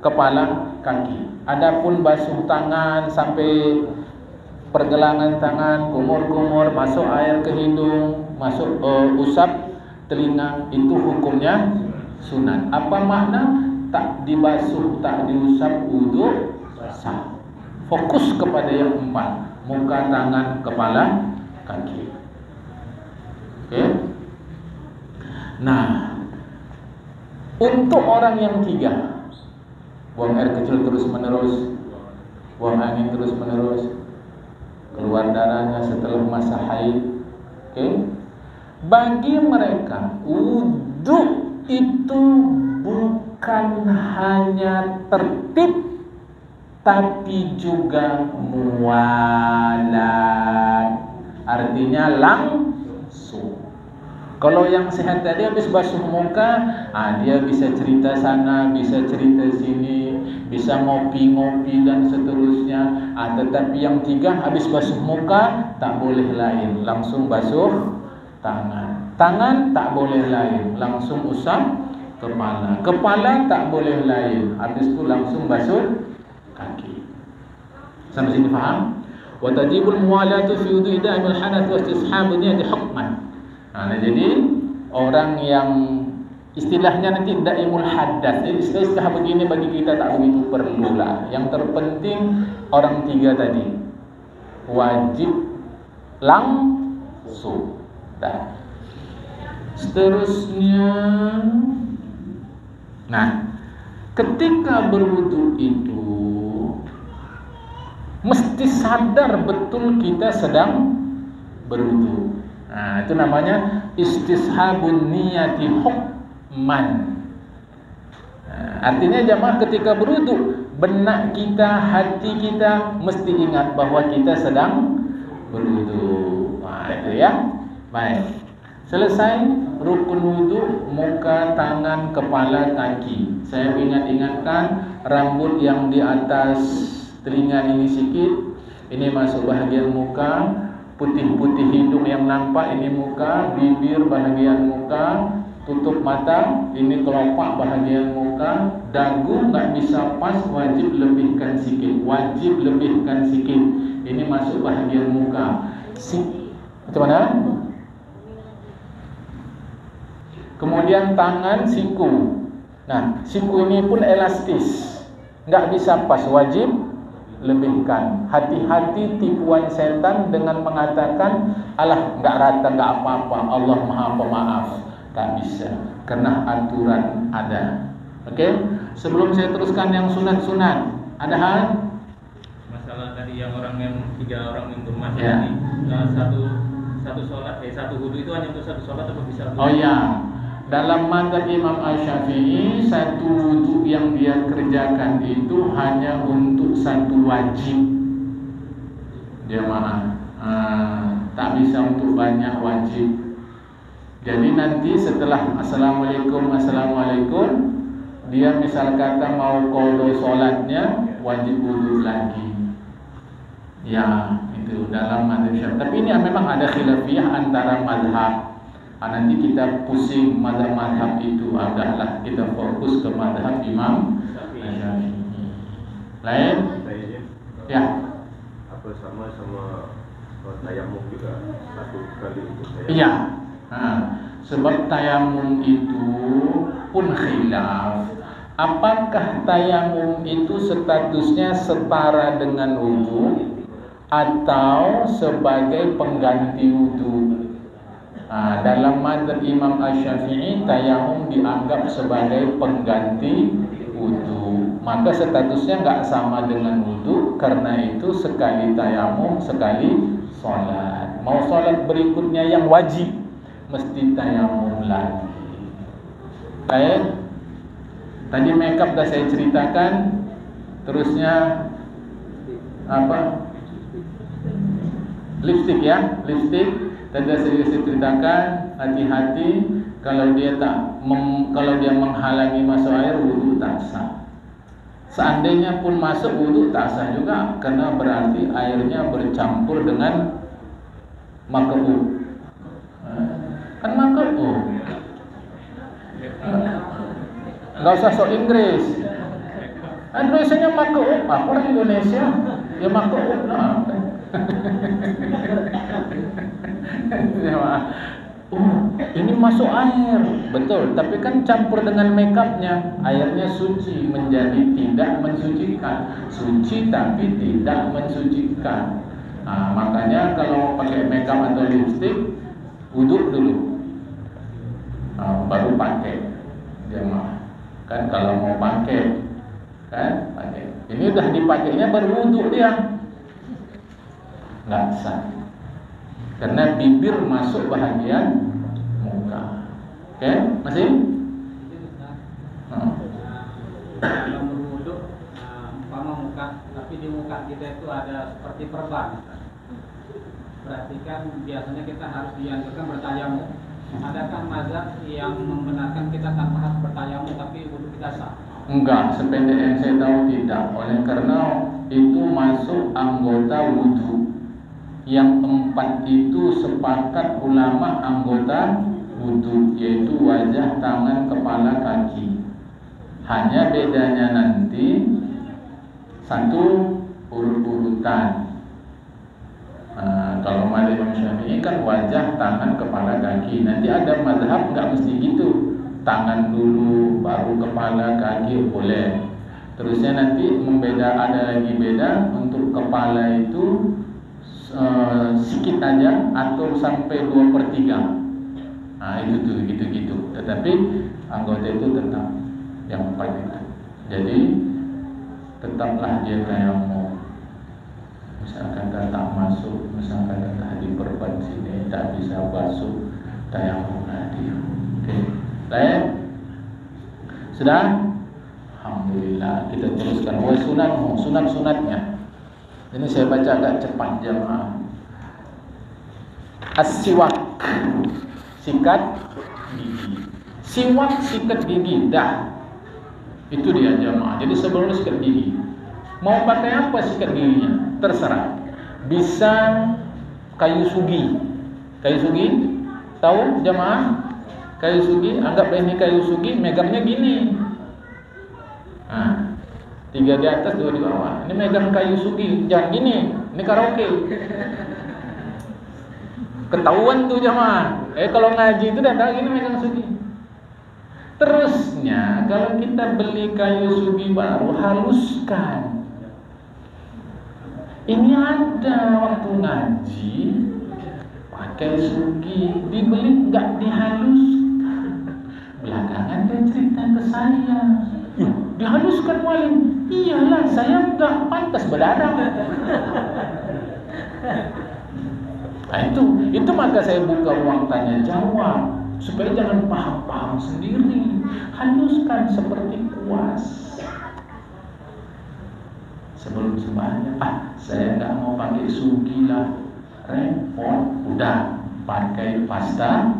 kepala, kaki. Adapun basuh tangan sampai pergelangan tangan, kumur-kumur, masuk air ke hidung, masuk usap telinga, itu hukumnya sunat. Apa makna? Tak dibasuh, tak diusap, wudu sah. Fokus kepada yang 4: muka, tangan, kepala, kaki. Oke. Nah, untuk orang yang 3, buang air kecil terus menerus, buang angin terus menerus, keluar darahnya setelah masa haid. Oke. Bagi mereka, wudu itu bukan hanya tertib, tapi juga mualat. Artinya langsung. Kalau yang sehat tadi habis basuh muka, dia bisa cerita sana, bisa cerita sini, bisa ngopi-ngopi dan seterusnya. Tetapi yang 3 habis basuh muka tak boleh lain, langsung basuh tangan. Tangan tak boleh lain, langsung usap kepala. Kepala tak boleh lain, habis itu langsung basuh kaki. Sampai sini faham? Wa tajibul muwalatu fi wudu'i da'imil hadath wa istishabun niyati hukman. Jadi orang yang istilahnya nanti daimul hadas, istilah begini bagi kita tak begitu perlu lah. Yang terpenting orang 3 tadi wajib langsung. Dah. Seterusnya, nah, ketika berwudu itu mesti sadar betul kita sedang berwudu. Nah, itu namanya istishabun niyati hukman. Artinya jamaah ketika berwudu, benak kita, hati kita mesti ingat bahwa kita sedang berwudu. Itu ya. Baik. Selesai rukun wudu, muka, tangan, kepala, kaki. Saya ingatkan rambut yang di atas telinga ini sikit, ini masuk bahagian muka. Putih-putih hidung yang nampak, ini muka. Bibir bahagian muka. Tutup mata, ini kelopak bahagian muka. Dagu nggak bisa pas, wajib lebihkan sikit. Ini masuk bahagian muka. Macam mana? Kemudian tangan, siku. Nah, siku ini pun elastis, nggak bisa pas, wajib lebihkan. Hati-hati tipuan setan dengan mengatakan, alah nggak rata, nggak apa-apa, Allah Maha Pemaaf. Tak bisa, karena aturan ada. Oke? Sebelum saya teruskan yang sunat-sunat, ada hal? Masalah tadi yang 3 orang yang bermasalah Ya. ini, satu sholat, satu wudu itu hanya untuk satu sholat atau bisa? Oh ya, dalam mazhab Imam Asy-Syafi'i, satu wudu yang dia kerjakan itu hanya untuk satu wajib. Jemaah, tak bisa untuk banyak wajib. Jadi nanti setelah assalamualaikum, dia misal kata mau qada sholatnya, wajib wudu lagi. Ya, itu itu dalam mazhab Syafi'i. Tapi ini memang ada khilafiyah antara mazhab. Nanti kita pusing mazhab itu, agaklah kita fokus ke mazhab Imam Syafi'i. Lain? Ya. Apa sama tayamum juga satu kali untuk tayamum? Iya. Sebab tayamum itu pun khilaf. Apakah tayamum itu statusnya setara dengan wudu atau sebagai pengganti wudu? Dalam mazhab Imam Asy-Syafi'i, tayamum dianggap sebagai pengganti wudu. Maka statusnya nggak sama dengan wudu, karena itu sekali tayamum, sekali sholat. Mau sholat berikutnya yang wajib, mesti tayamum lagi. Baik. Tadi makeup dah saya ceritakan. Terusnya apa? Lipstick ya, lipstick. Tadi saya ceritakan, hati-hati kalau dia kalau dia menghalangi masuk air, wudu tak sah. Seandainya pun masuk, wudu tak sah juga, karena berarti airnya bercampur dengan makruh. Kan makruh. Enggak usah sok Inggris. Indonesia makruh, apa orang Indonesia? Ya makruh lah. Ini masuk air, betul. Tapi kan campur dengan makeupnya, airnya suci menjadi tidak mensucikan. Suci tapi tidak mensucikan. Makanya kalau pakai makeup atau lipstick, wudhu dulu, baru pakai. Jemaah. Kan kalau mau pakai, kan pakai. Ini udah dipakainya baru wudhu dia, nggak sah. Karena bibir masuk bahagian muka. Oke, masih? Kalau berwudu, umpama muka, tapi di muka kita itu ada seperti perban. Berarti kan biasanya kita harus dianjurkan bertayamum. Adakah mazhab yang membenarkan kita tanpa harus bertayamum tapi wudu kita sah? Enggak, sependek yang saya tahu tidak. Oleh karena itu masuk anggota wudu. Yang 4 itu sepakat ulama anggota wudu, yaitu wajah, tangan, kepala, kaki. Hanya bedanya nanti satu urut-urutan. Kalau mazhab Imam Syafi'i kan wajah, tangan, kepala, kaki. Nanti ada mazhab nggak mesti gitu, tangan dulu baru kepala, kaki boleh. Terusnya nanti ada lagi beda untuk kepala itu sedikit aja atau sampai 2/3. Itu tuh gitu. Tetapi anggota itu tetap yang 4 itu. Jadi tetaplah dia tayamum. Misalkan tak masuk, misalkan tadi perban sini tak bisa basuh, tayamum lagi. Oke. Baik. Sudah? Alhamdulillah. Kita teruskan. Sunat-sunatnya. Ini saya baca agak cepat jemaah. As-siwak, sikat gigi. Siwak, sikat gigi. Dah. Itu dia jemaah. Jadi sebelum sikat gigi, mau pakai apa sikat giginya? Terserah. Bisa kayu sugi. Kayu sugi, tahu jemaah? Kayu sugi, anggaplah ini kayu sugi, megangnya gini. 3 di atas, 2 di bawah. Ini megang kayu sugi, jangan gini. Ini karaoke. Ketahuan tuh jemaah. Kalau ngaji itu dah tahu gini megang sugi. Terusnya kalau kita beli kayu sugi baru, haluskan. Ini ada waktu ngaji pakai sugi, dibeli nggak dihaluskan. Belakangan dia cerita ke saya, dihaluskan walim. Iyalah, saya nggak pantas berdarah. Itu maka saya buka ruang tanya jawab supaya jangan paham-paham sendiri. Haluskan seperti kuas. Sebelum sembahyang, saya nggak mau pakai sugi lah, repot. Udah pakai pasta.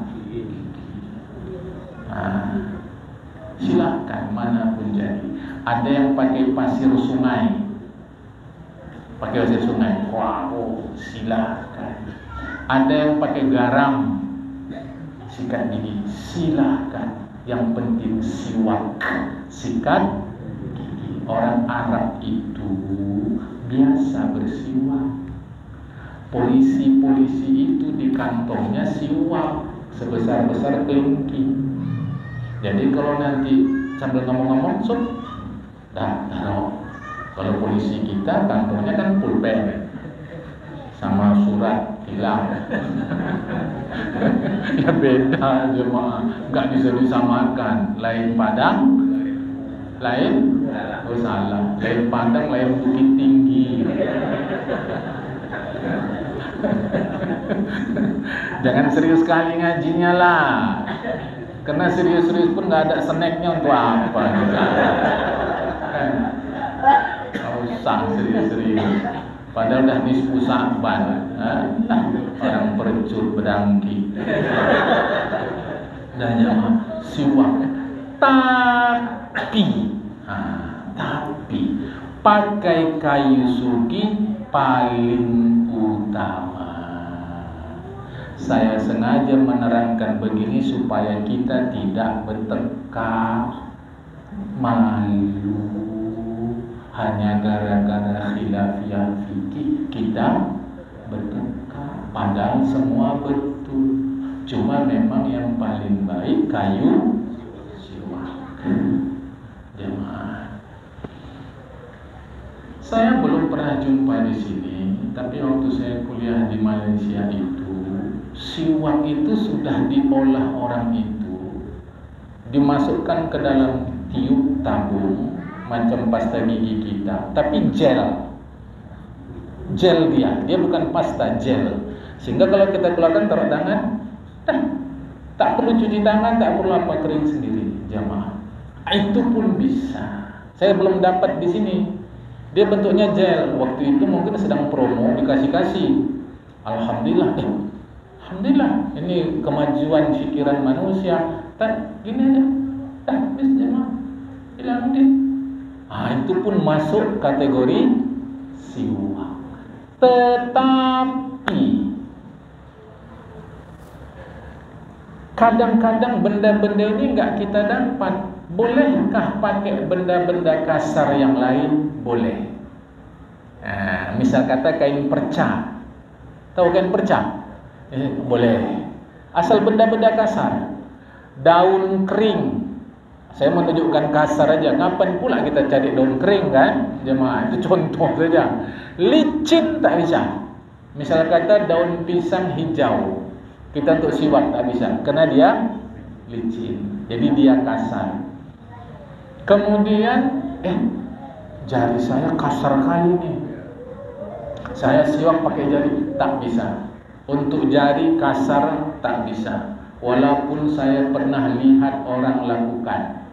Silakan, mana pun jadi. Ada yang pakai pasir sungai. pakai air sungai. Wow, silakan. Ada yang pakai garam sikat gigi, silakan. Yang penting siwak, sikat gigi. Orang Arab itu biasa bersiwak. Polisi-polisi itu di kantongnya siwak sebesar-besar kelingking. Jadi kalau nanti sambil ngomong-ngomong, taruh. Kalau polisi kita kantongnya kan pulpen sama surat hilang. Ya beda jemaah, nggak bisa disamakan. Lain Padang, lain salah. Lain Padang, lain Bukit Tinggi. Jangan serius sekali ngajinya lah. Karena serius-serius pun nggak ada snacknya untuk apa juga. Nggak usah serius-serius. Padahal udah nisfu Sa'ban. Orang percut bedangki. Dan jamaah siwak. Tapi pakai kayu sugi paling utama. Saya sengaja menerangkan begini supaya kita tidak bertengkar, malu hanya gara-gara khilafiyah fikih kita bertengkar. Padahal semua betul. Cuma memang yang paling baik kayu siwak. Jemaah, saya belum pernah jumpa di sini, tapi waktu saya kuliah di Malaysia itu, siwak itu sudah diolah orang itu, dimasukkan ke dalam tiup tabung macam pasta gigi kita, tapi gel dia bukan pasta, gel. Sehingga kalau kita keluarkan taruh tangan, tak perlu cuci tangan, tak perlu apa, kering sendiri. Jamaah, itu pun bisa. Saya belum dapat di sini. Dia bentuknya gel. Waktu itu mungkin sedang promo, dikasih. Alhamdulillah. Alhamdulillah. Ini kemajuan pikiran manusia. Gini aja. Habis jemaah. Hilang dia. Itu pun masuk kategori siwak. Tetapi kadang-kadang benda-benda ini enggak kita dapat. Bolehkah pakai benda-benda kasar yang lain? Boleh. Misal kata kain perca. Tahu kain perca? Boleh. Asal benda-benda kasar. Daun kering. Saya menunjukkan kasar aja. Ngapain pula kita cari daun kering kan? Jemaah, itu contoh saja. Licin tak bisa. Misal kata daun pisang hijau. Kita untuk siwak tak bisa. Karena dia licin. Jadi dia kasar. Kemudian jari saya kasar kali nih. Saya siwak pakai jari, tak bisa. Untuk jari kasar tak bisa. Walaupun saya pernah lihat orang lakukan,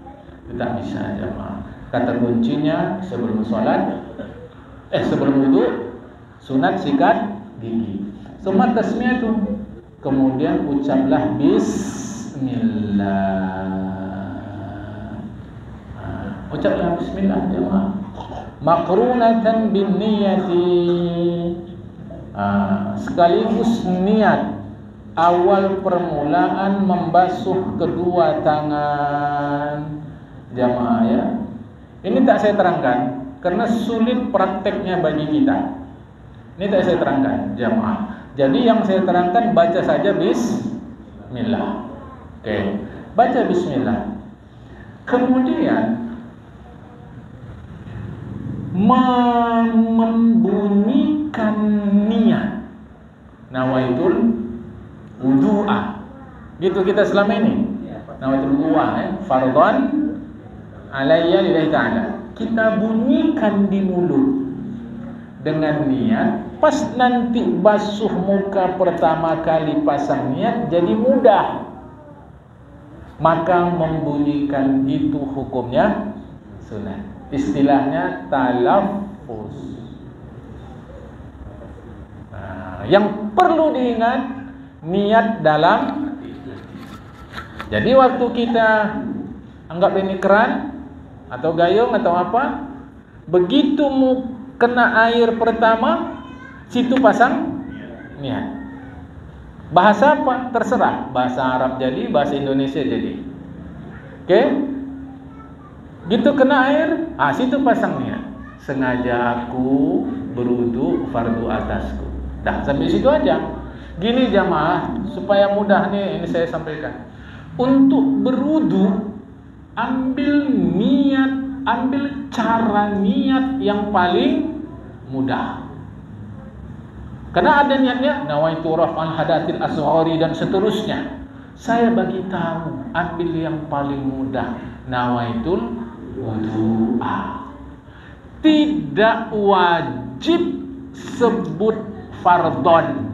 tak bisa jemaah. Kata kuncinya sebelum sholat, sebelum wudu, sunat sikat gigi. Semua tasmiyah itu. Kemudian ucaplah bismillah. Ucaplah bismillah jemaah. Makrunatan bin niyati. Sekaligus niat awal permulaan membasuh kedua tangan. Jemaah ya. Ini tak saya terangkan karena sulit prakteknya bagi kita. Ini tak saya terangkan jemaah. Jadi yang saya terangkan baca saja bismillah. Oke. Baca bismillah. Kemudian membunyikan niat nawaitul wudu'a. Gitu kita selama ini. Nawaitul wudu'a fardhan alayya lillahi ta'ala. Kita bunyikan di mulut dengan niat. Pas nanti basuh muka pertama kali pasang niat jadi mudah. Maka membunyikan itu hukumnya sunat. Istilahnya talaffuz. Yang perlu diingat niat dalam. Jadi waktu kita anggap ini keran atau gayung atau apa, begitu kena air pertama, situ pasang niat. Bahasa apa? Terserah. Bahasa Arab jadi, bahasa Indonesia jadi. Oke? Gitu kena air, situ pasang niat. Sengaja aku berwudu fardu atasku. Dah, sampai situ aja. Gini jamaah, supaya mudah nih ini saya sampaikan. Untuk berwudu, ambil niat, ambil cara niat yang paling mudah. Karena ada niatnya nawaitu raf'al hadatsil asghari dan seterusnya. Saya bagi tahu, ambil yang paling mudah, nawaitul wudu'a. Tidak wajib sebut fardhon.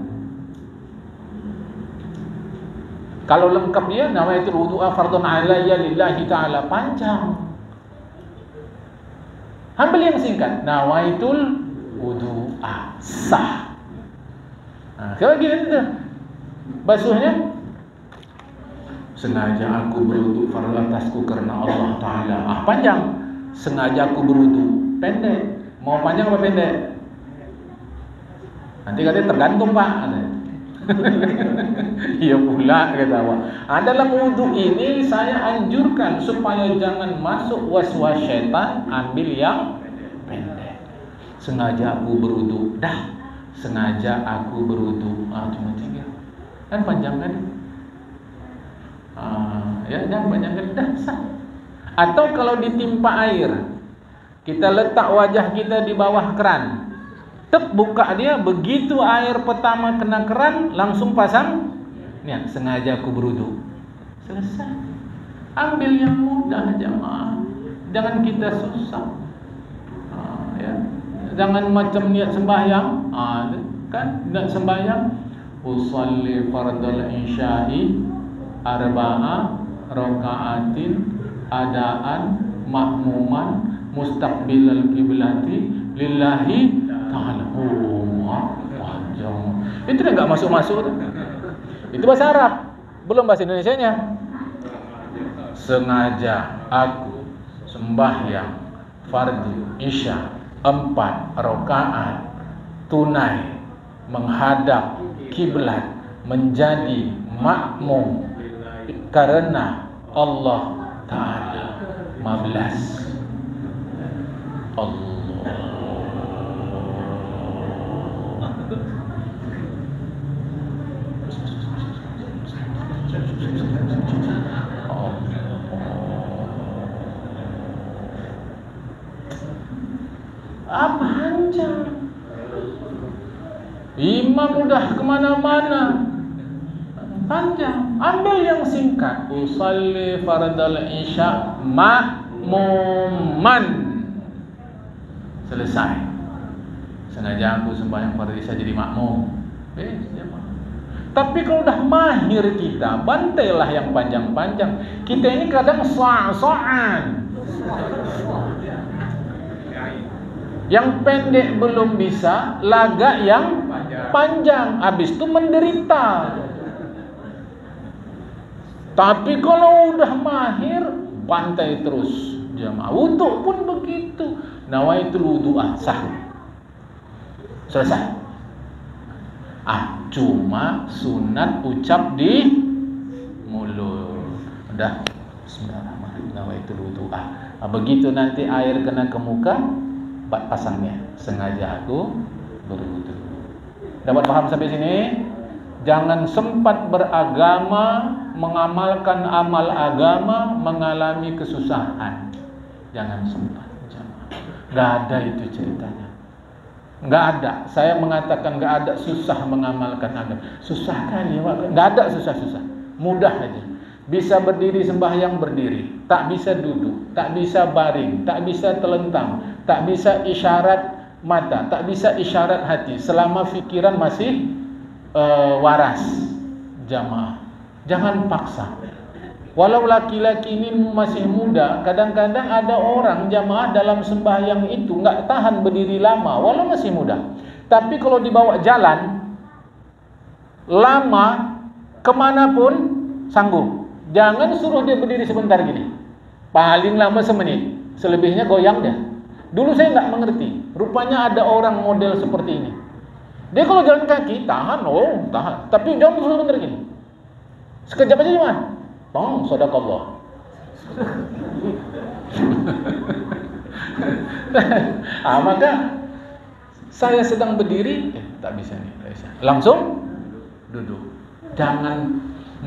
Kalau lengkap dia nawaitul wudu'a fardhon alayya lillahi ta'ala, panjang. Ambil yang singkat, nawaitul wudu'a, sah. Kalau gini tu basuhnya, sengaja aku berwudu fardu atasku karena Allah Ta'ala. Panjang. Sengaja aku berwudu, pendek. Mau panjang apa pendek? Nanti katanya tergantung Pak. Iya pula kata Pak. Dalam wudu ini saya anjurkan supaya jangan masuk was-was syaitan, ambil yang pendek. Sengaja aku berwudu, dah. Sengaja aku berwudu, cuma 3. Kan panjang kan? Ya jangan panjang kan, dah sah. Atau kalau ditimpa air, kita letak wajah kita di bawah keran, tek buka dia, begitu air pertama kena keran langsung pasang niat, sengaja aku berwudu, selesai. Ambil yang mudah jamaah, jangan kita susah. Ya. Jangan macam niat sembahyang, kan niat sembahyang, usolli fardal isya'i arba'a raka'atin adaan makmuman mustaqbilal kiblati lillahi ta'ala. Panjang. Itu dah enggak masuk-masuk tu. Itu bahasa Arab, belum bahasa Indonesianya. Sengaja aku sembahyang fardu isya 4 rakaat tunai menghadap kiblat, menjadi makmum karena Allah Ta'ala. 15. Allah. Panjang. Imam udah kemana-mana, panjang. Ambil yang singkat, usalli fardal isya makmuman, selesai. Sengaja aku sembahyang fardhu isya jadi makmum. Tapi kalau udah mahir kita, bantailah yang panjang-panjang. Kita ini kadang soal-soal. Yang pendek belum bisa, lagak yang panjang, habis itu menderita. Tapi kalau udah mahir, bantai terus jamaah. Wudu pun begitu. Nawaitul wudu'ah, sah. Selesai. Cuma sunat ucap di mulut. Udah. Bismillahirrahmanirrahim. Nawaitul wudu'ah. Begitu nanti air kena ke muka, pasangnya. Sengaja aku berwudu. Dapat paham sampai sini? Jangan sempat beragama, mengamalkan amal agama, mengalami kesusahan. Jangan sempat. Gak ada itu ceritanya. Gak ada. Saya mengatakan gak ada susah mengamalkan agama. Susah kali. Gak ada susah-susah. Mudah aja. Bisa berdiri sembahyang berdiri, tak bisa duduk, tak bisa baring, tak bisa telentang, tak bisa isyarat mata, tak bisa isyarat hati, selama fikiran masih waras. Jamaah, jangan paksa. Walau laki-laki ini masih muda, kadang-kadang ada orang jamaah dalam sembahyang itu nggak tahan berdiri lama, walau masih muda. Tapi kalau dibawa jalan lama, kemanapun sanggup. Jangan suruh dia berdiri sebentar gini, paling lama semenit, selebihnya goyang dia. Dulu saya nggak mengerti. Rupanya ada orang model seperti ini. Dia kalau jalan kaki tahan. Tapi jangan bener gini. Sekejap aja cuma. Bang, sadaqallah. Maka saya sedang berdiri, tak bisa nih, tak bisa. Langsung duduk. Jangan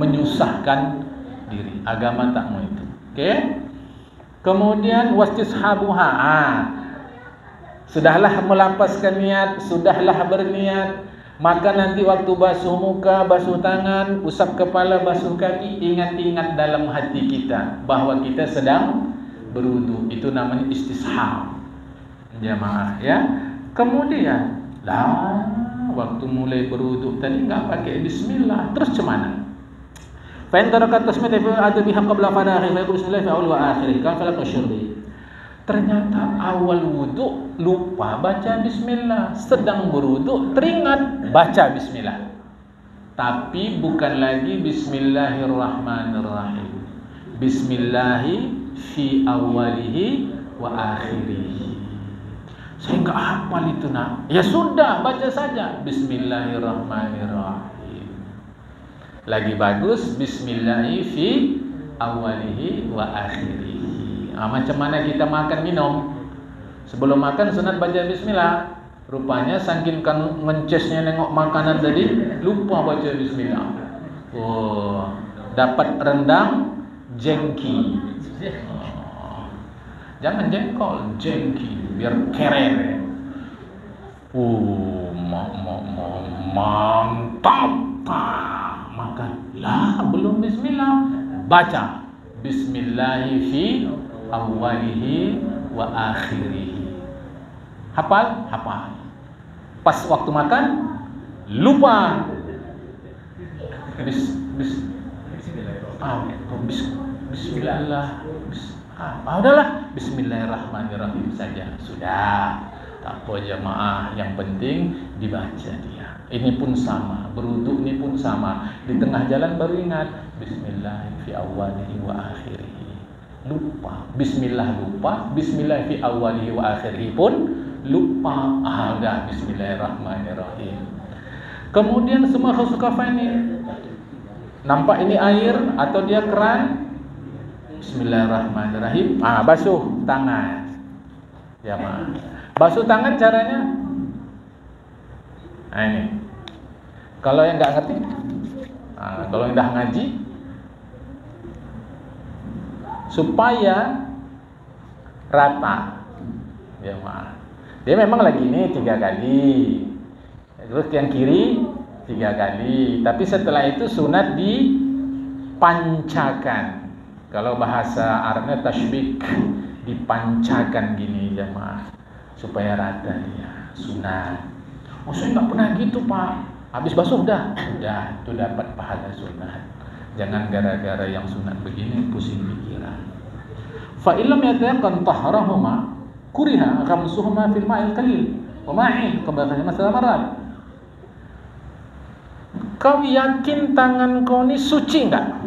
menyusahkan diri. Agama tak mau itu. Oke? Kemudian wastishabuha. Sudahlah melapaskan niat, sudahlah berniat, maka nanti waktu basuh muka, basuh tangan, usap kepala, basuh kaki, ingat-ingat dalam hati kita bahwa kita sedang berwudu. Itu namanya istishab. Jamaah ya. Kemudian waktu mulai berwudu tadi enggak pakai bismillah, terus cemana? Fa in taraka tasmiyah fa adu biha qabla farahi fa yaqul bismillah fi awal wa akhirih kan falak syurbi. Ternyata awal wudu lupa baca bismillah, sedang berwudu teringat baca bismillah. Tapi bukan lagi bismillahirrahmanirrahim. Bismillahi fi awalihi wa akhirih. Saya enggak hafal itu nak. Ya sudah, baca saja bismillahirrahmanirrahim. Lagi bagus bismillahi fi awalihi wa akhirih. Macam mana kita makan minum? Sebelum makan sunat baca bismillah. Rupanya saking kan mencesnya nengok makanan tadi lupa baca bismillah. Dapat rendang jengki. Jangan jengkol, jengki biar keren. Mantap. Makan. Belum bismillah. Baca bismillahi fi awalihi wa akhirih. Hafal? Hafal. Pas waktu makan lupa. Udahlah, bismillahirrahmanirrahim saja. Sudah. Tak apa jamaah, yang penting dibaca dia. Ini pun sama, berwudu ini pun sama. Di tengah jalan baru ingat bismillah fi awalihi wa akhirih. Lupa, bismillah lupa, bismillah fi awalihi wa akhirih pun lupa. Udah bismillahirrahmanirrahim. Kemudian semua khusukafa ini nampak ini air atau dia keran. Bismillahirrahmanirrahim. Basuh tangan. Jamaah. Basuh tangan caranya ini. Kalau yang enggak ngerti, kalau yang dah ngaji, supaya rata, ya maaf. Dia memang lagi ini 3 kali, terus yang kiri 3 kali. Tapi setelah itu sunat dipancakan. Kalau bahasa Arabnya tashbik, dipancakan gini jemaah, supaya rata dia. Sunat. Saya nggak pernah gitu pak. Habis basuh udah itu dapat pahala sunat. Jangan gara-gara yang sunat begini pusing pikiran. Fa illam yatayaqqan tahrahuma kuriha khamsuhuma fil ma'il qalil wa ma'in qabla masalah marat. Kau yakin tangan kau ini suci enggak?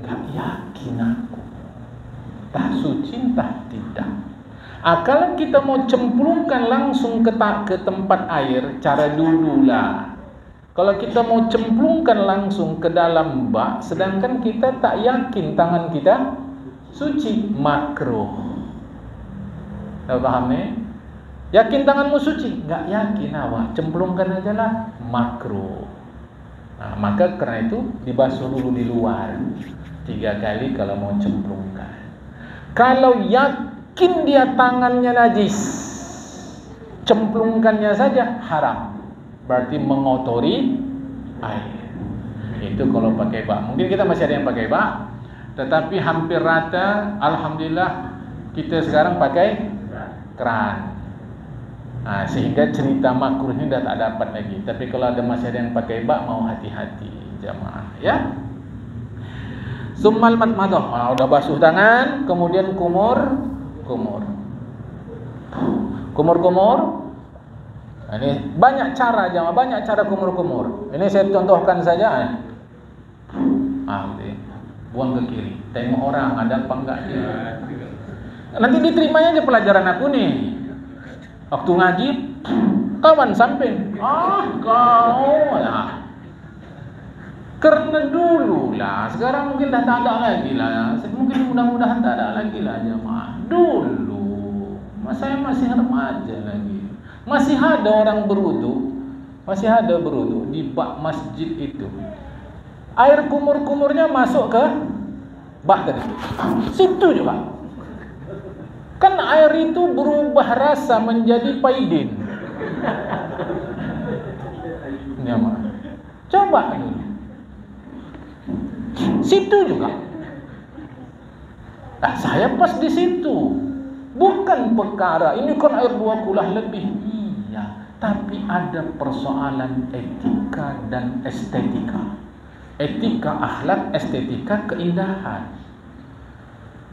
Enggak yakin aku. Tah suci entah tidak. Kalau kita mau cemplungkan langsung ke tempat air, cara dululah. Kalau kita mau cemplungkan langsung ke dalam bak, sedangkan kita tak yakin tangan kita suci, makruh. Tahu paham nih? Yakin tanganmu suci? Enggak yakin awak, cemplungkan aja lah, makruh. Maka karena itu dibasuh dulu di luar 3 kali kalau mau cemplungkan. Kalau yakin dia tangannya najis, cemplungkannya saja haram. Berarti mengotori air. Itu kalau pakai bak. Mungkin kita masih ada yang pakai bak, tetapi hampir rata alhamdulillah kita sekarang pakai keran. Sehingga cerita makruh ini dah tak dapat lagi. Tapi kalau masih ada yang pakai bak, mau hati-hati jamaah ya. Summal matmadah. Udah basuh tangan, kemudian kumur. Ini banyak cara jamaah, banyak cara kumur. Ini saya contohkan saja. Buang ke kiri. Tengok orang ada apa enggak dia. Nanti diterimanya aja pelajaran aku nih. Waktu ngaji, kawan samping. Kau lah. Karena dulu lah, sekarang mungkin dah tak ada lagi lah. Mungkin mudah-mudahan tak ada lagi lah jemaah. Dulu, saya masih remaja lagi. Masih ada orang berwudu, di bak masjid itu. Air kumur-kumurnya masuk ke bak tadi. Situ juga. Kan air itu berubah rasa menjadi paidin. Ya, coba dulu. Situ juga. Nah, saya pas di situ. Bukan perkara ini kan air 2 kulah lebih. Iya, tapi ada persoalan etika dan estetika. Etika akhlak, estetika keindahan.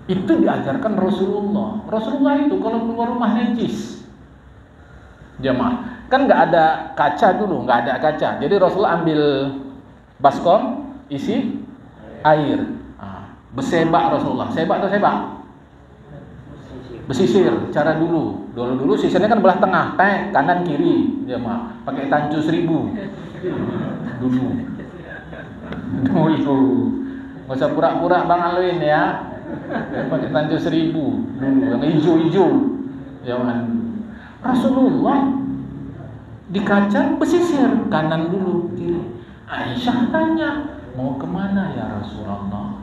Itu diajarkan Rasulullah. Rasulullah itu kalau keluar rumah najis. Jemaah, kan nggak ada kaca dulu, nggak ada kaca. Jadi Rasulullah ambil baskom, isi air. Bersebak Rasulullah. Sebak atau sebak? Besisir. Cara dulu sisirnya kan belah tengah, kanan kiri. Jemaah, pakai tancu 1000. Dulu. Nggak usah pura-pura Bang Alwin ya. Pakai tancu 1000 dulu, yang hijau-hijau. Jangan. Rasulullah di kaca pesisir kanan dulu, kiri. Aisyah tanya, mau kemana ya Rasulullah?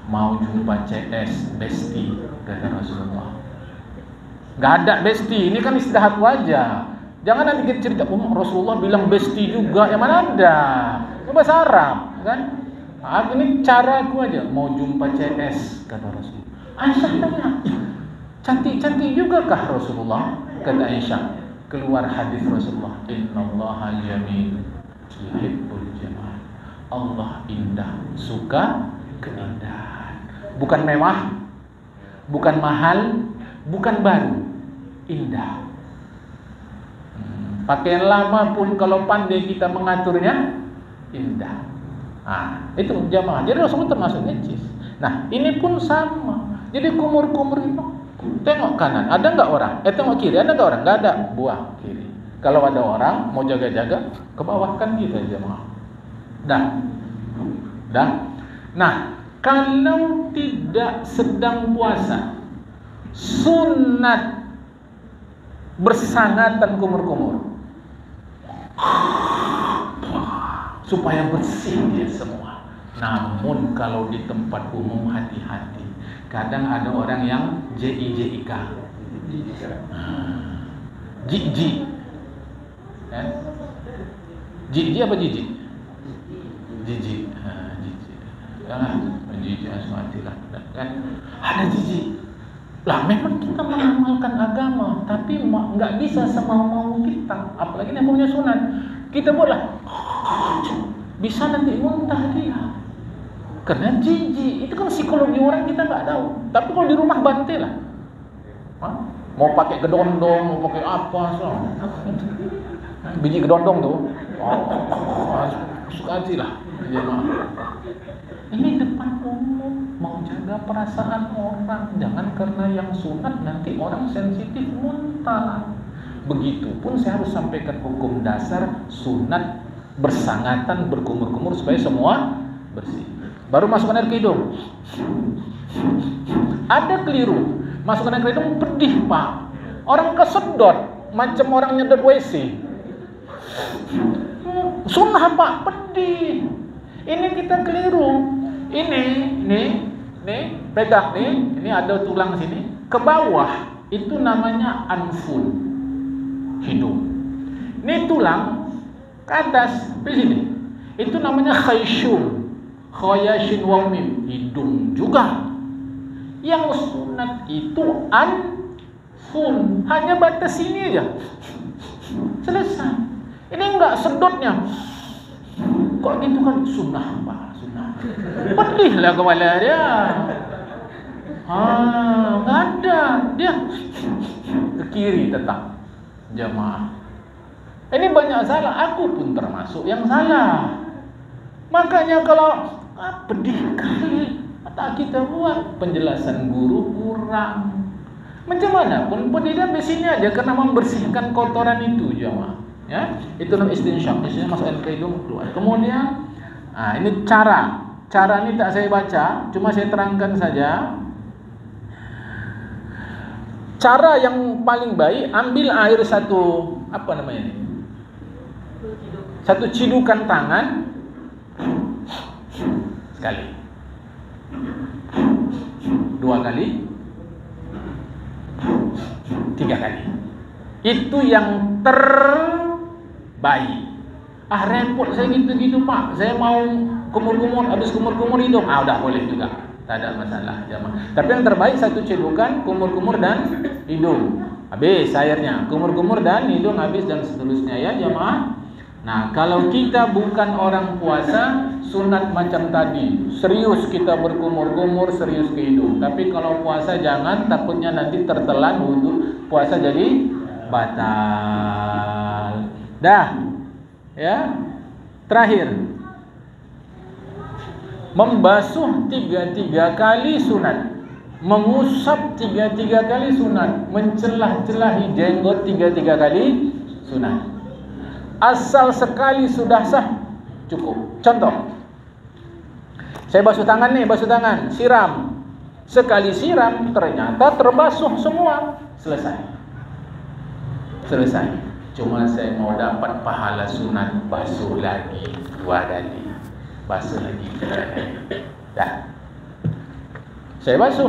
Mau jumpa CS Besti, kata Rasulullah. Gak ada Besti, ini kan istirahat wajah. Jangan nanti kita cerita, Rasulullah bilang Besti juga, yang mana ada? Itu bahasa Arab, kan? Ini caraku aja, mau jumpa CS, kata Rasulullah. Aisyah tanya, cantik-cantik juga kah Rasulullah? Kata Aisyah. Keluar hadis Rasulullah, innallaha jamil yuhibbul jamal. Allah indah, suka keindahan. Bukan mewah, bukan mahal, bukan baru, indah. Pakaian lama pun kalau pandai kita mengaturnya, indah. Itu jamaah. Jadi Rasulullah termasuk najis. Nah, ini pun sama. Jadi kumur-kumur itu, tengok kanan, ada nggak orang? Tengok kiri, ada nggak orang? Nggak ada, buang kiri. Kalau ada orang mau jaga-jaga, ke bawah kan kita jamaah. Dah. Nah, kalau tidak sedang puasa, sunat bersangatan kumur-kumur. Supaya bersih dia semua. Namun kalau di tempat umum hati-hati. Kadang ada orang yang JIJIK. Jiji. Kan? Jiji apa jiji? Jiji. Jiji. Jiji asmatilah. Kan? Ada jiji. Lah memang kita mengamalkan agama, tapi nggak bisa semau-mau kita. Apalagi yang punya sunat. Kita buatlah, bisa nanti muntah dia. Karena jijik, itu kan psikologi orang kita nggak tahu. Tapi kalau di rumah bantai lah. Mau pakai gedondong, mau pakai apa, biji gedondong tuh, suka aja lah. Ini depan umum, mau jaga perasaan orang. Jangan karena yang sunat nanti orang sensitif muntah. Begitupun saya harus sampaikan hukum dasar sunat bersangatan berkumur-kumur supaya semua bersih. Baru masukkan air ke hidung. Ada keliru, masukkan air ke hidung pedih Pak. Orang kesedot macam orang nyedot WC. Sunnah Pak, pedih. Ini kita keliru. Ini pegang nih. Ini ada tulang sini. Ke bawah itu namanya anfun, hidung. Ini tulang ke atas, di sini. Itu namanya khayshum. Khayashin wa mim, hidung juga. Yang sunat itu anfun, hanya batas sini aja. Selesai. Ini enggak sedotnya. Kok gitu kan sunnah Pak, sunnah. Pedih lah kepala dia. Enggak ada. Dia ke kiri tetap. Jamaah. Ini banyak salah, aku pun termasuk yang salah. Makanya kalau pedih kali tak kita buat penjelasan guru kurang. Macam mana pun dia di sini aja karena membersihkan kotoran itu jemaah. Ya, itu namanya istinsyaq. Istinsyaq masuk ke hidung keluar. Kemudian, ini cara ini tak saya baca, cuma saya terangkan saja. Cara yang paling baik, ambil air satu satu cidukan tangan sekali, 2 kali, 3 kali. Itu yang terbaik. Repot saya gitu-gitu Pak. Saya mau kumur-kumur, habis kumur-kumur hidung. Udah boleh juga. Tak ada masalah jemaah. Tapi yang terbaik satu cedukan, kumur-kumur dan hidung. Habis airnya, kumur-kumur dan hidung habis dan seterusnya ya jemaah. Nah, kalau kita bukan orang puasa, sunat macam tadi. Serius kita berkumur-kumur, serius ke hidung. Tapi kalau puasa jangan, takutnya nanti tertelan wudu, puasa jadi batal. Dah. Ya. Terakhir. Membasuh 3 kali sunat, mengusap 3 kali sunat, mencelah-celahi jenggot 3 kali sunat. Asal sekali sudah sah, cukup. Contoh, saya basuh tangan, siram. Sekali siram ternyata terbasuh semua, selesai. Cuma saya mau dapat pahala sunat, basuh lagi 2 kali. Basuh lagi 3 kali. Dah. Saya basuh,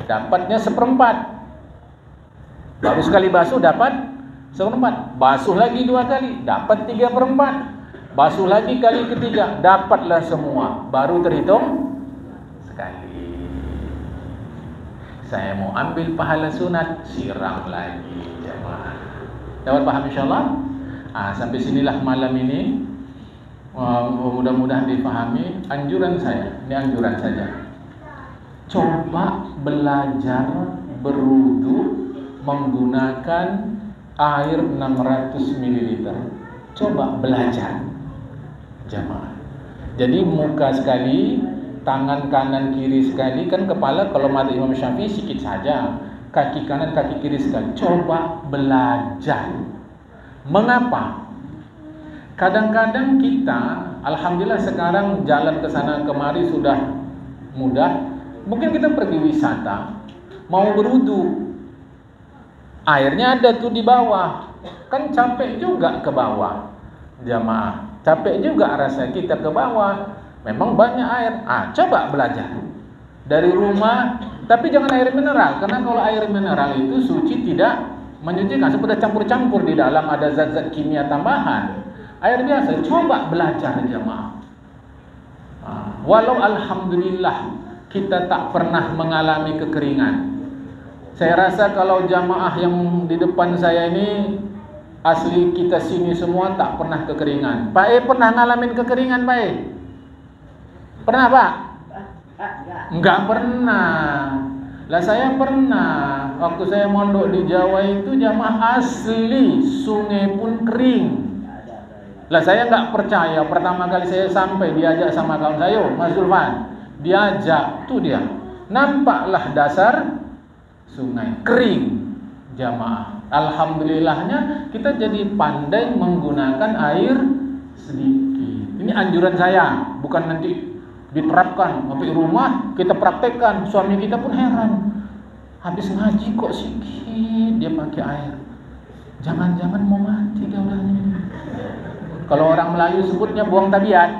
dapatnya 1/4. Baru sekali basuh dapat 1/4. Basuh lagi 2 kali, dapat 3/4. Basuh lagi kali ketiga, dapatlah semua. Baru terhitung sekali. Saya mau ambil pahala sunat, siram lagi jemaah. Dapat paham insyaallah? Sampai sinilah malam ini. Mudah-mudahan dipahami. Anjuran saya, ini anjuran saja. Coba belajar berwudu menggunakan air 600 ml. Coba belajar jemaah. Jadi muka sekali, tangan kanan kiri sekali, kan kepala kalau mata Imam Syafi'i sikit saja, kaki kanan kaki kiri sekali. Coba belajar. Mengapa? Kadang-kadang kita, alhamdulillah sekarang jalan ke sana kemari sudah mudah. Mungkin kita pergi wisata, mau berwudu, airnya ada tuh di bawah, kan capek juga ke bawah, jamaah. Capek juga rasa kita ke bawah. Memang banyak air. Coba belajar dari rumah, tapi jangan air mineral, karena kalau air mineral itu suci tidak menyucikan. Sudah campur-campur di dalam ada zat-zat kimia tambahan. Air biasa, coba belajar jemaah. Walau alhamdulillah kita tak pernah mengalami kekeringan. Saya rasa kalau jamaah yang di depan saya ini asli kita sini semua tak pernah kekeringan. Pak pernah ngalamin kekeringan Pak Pernah Pak? Enggak pernah. Lah saya pernah. Waktu saya mondok di Jawa itu jamaah asli sungai pun kering. Lah saya enggak percaya. Pertama kali saya sampai diajak sama kawan saya, Mas Zulfan. Diajak tuh dia. Nampaklah dasar sungai kering jamaah. Alhamdulillahnya kita jadi pandai menggunakan air sedikit. Ini anjuran saya, bukan nanti diterapkan sampai rumah kita praktekkan. Suami kita pun heran, habis ngaji kok sedikit dia pakai air. Jangan-jangan mau mati dia udahnya. Kalau orang Melayu sebutnya buang tabiat.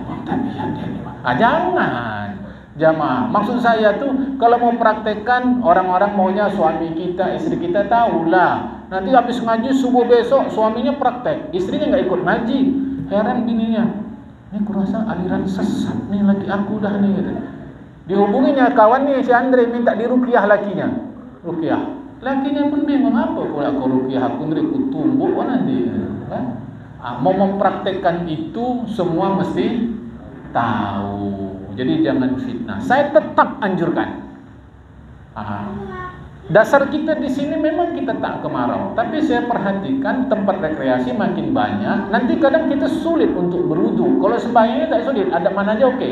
Buang tabiat dia nih. Jangan jamaah. Maksud saya tuh kalau mau praktekkan, orang-orang maunya suami kita, istri kita tahulah. Nanti habis ngaji subuh besok suaminya praktek, istrinya nggak ikut ngaji. Heran bininya. Ini kurasa aliran sesat nih laki aku dah nih gitu. Dihubunginya kawan nih si Andre minta diruqyah lakinya. Ruqyah. Lakinya pun bingung, apa pula aku ruqyah aku ngeri ku tumbuk nanti kan. Mau mempraktekkan itu semua mesti tahu. Jadi jangan fitnah. Saya tetap anjurkan. Dasar kita di sini memang kita tak kemarau, tapi saya perhatikan tempat rekreasi makin banyak. Nanti kadang kita sulit untuk berwudu. Kalau sembahyangnya tak sulit, ada mana aja oke.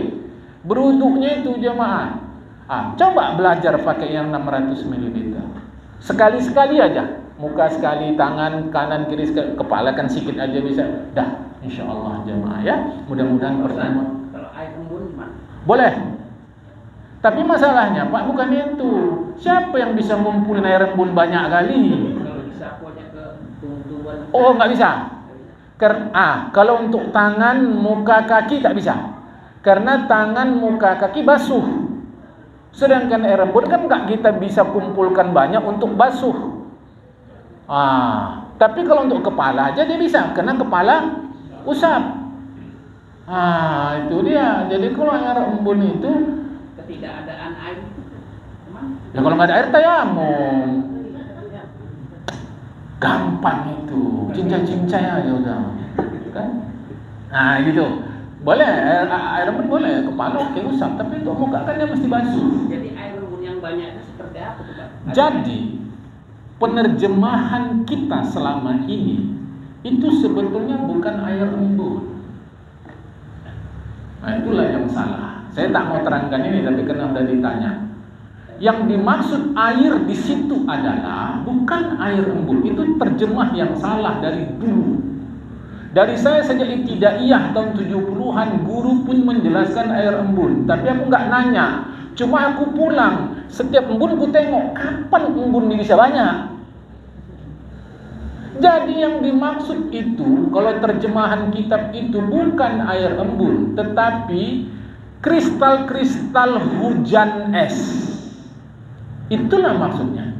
Berwudunya itu jemaah. Coba belajar pakai yang 600 ml. Sekali-sekali aja. Muka sekali, tangan kanan kiri sekali, kepala kan sikit aja bisa. Dah, insyaallah jemaah ya. Mudah-mudahan pertemuan. Kalau air embun gimana? Boleh. Tapi masalahnya Pak bukan itu. Siapa yang bisa ngumpulin air embun banyak kali? Kalau disapunya ke tumbuh-tumbuhan. Oh, nggak bisa. Kalau untuk tangan, muka, kaki tak bisa. Karena tangan, muka, kaki basuh. Sedangkan air embun kan nggak kita bisa kumpulkan banyak untuk basuh. Tapi kalau untuk kepala aja dia bisa, karena kepala usap. Itu dia. Jadi kalau air embun itu Ketidakadaan air ya kalau nggak ada air tayamum. Gampang itu, cincai-cincai aja udah, kan? Gitu. Boleh air embun boleh, kepala oke usap, tapi untuk muka kan dia mesti basuh. Jadi air embun yang banyak itu seperti apa tuh Pak? Jadi penerjemahan kita selama ini itu sebetulnya bukan air embun. Itulah yang salah. Saya tak mau terangkan ini, tapi karena sudah ditanya. Yang dimaksud air di situ adalah bukan air embun. Itu terjemah yang salah dari dulu. Dari saya sejak ibtidaiyah tahun 70-an, guru pun menjelaskan air embun. Tapi aku nggak nanya. Cuma aku pulang, setiap embun aku tengok kapan embun ini bisa banyak. Jadi yang dimaksud itu, kalau terjemahan kitab itu bukan air embun, tetapi kristal-kristal hujan es. Itulah maksudnya.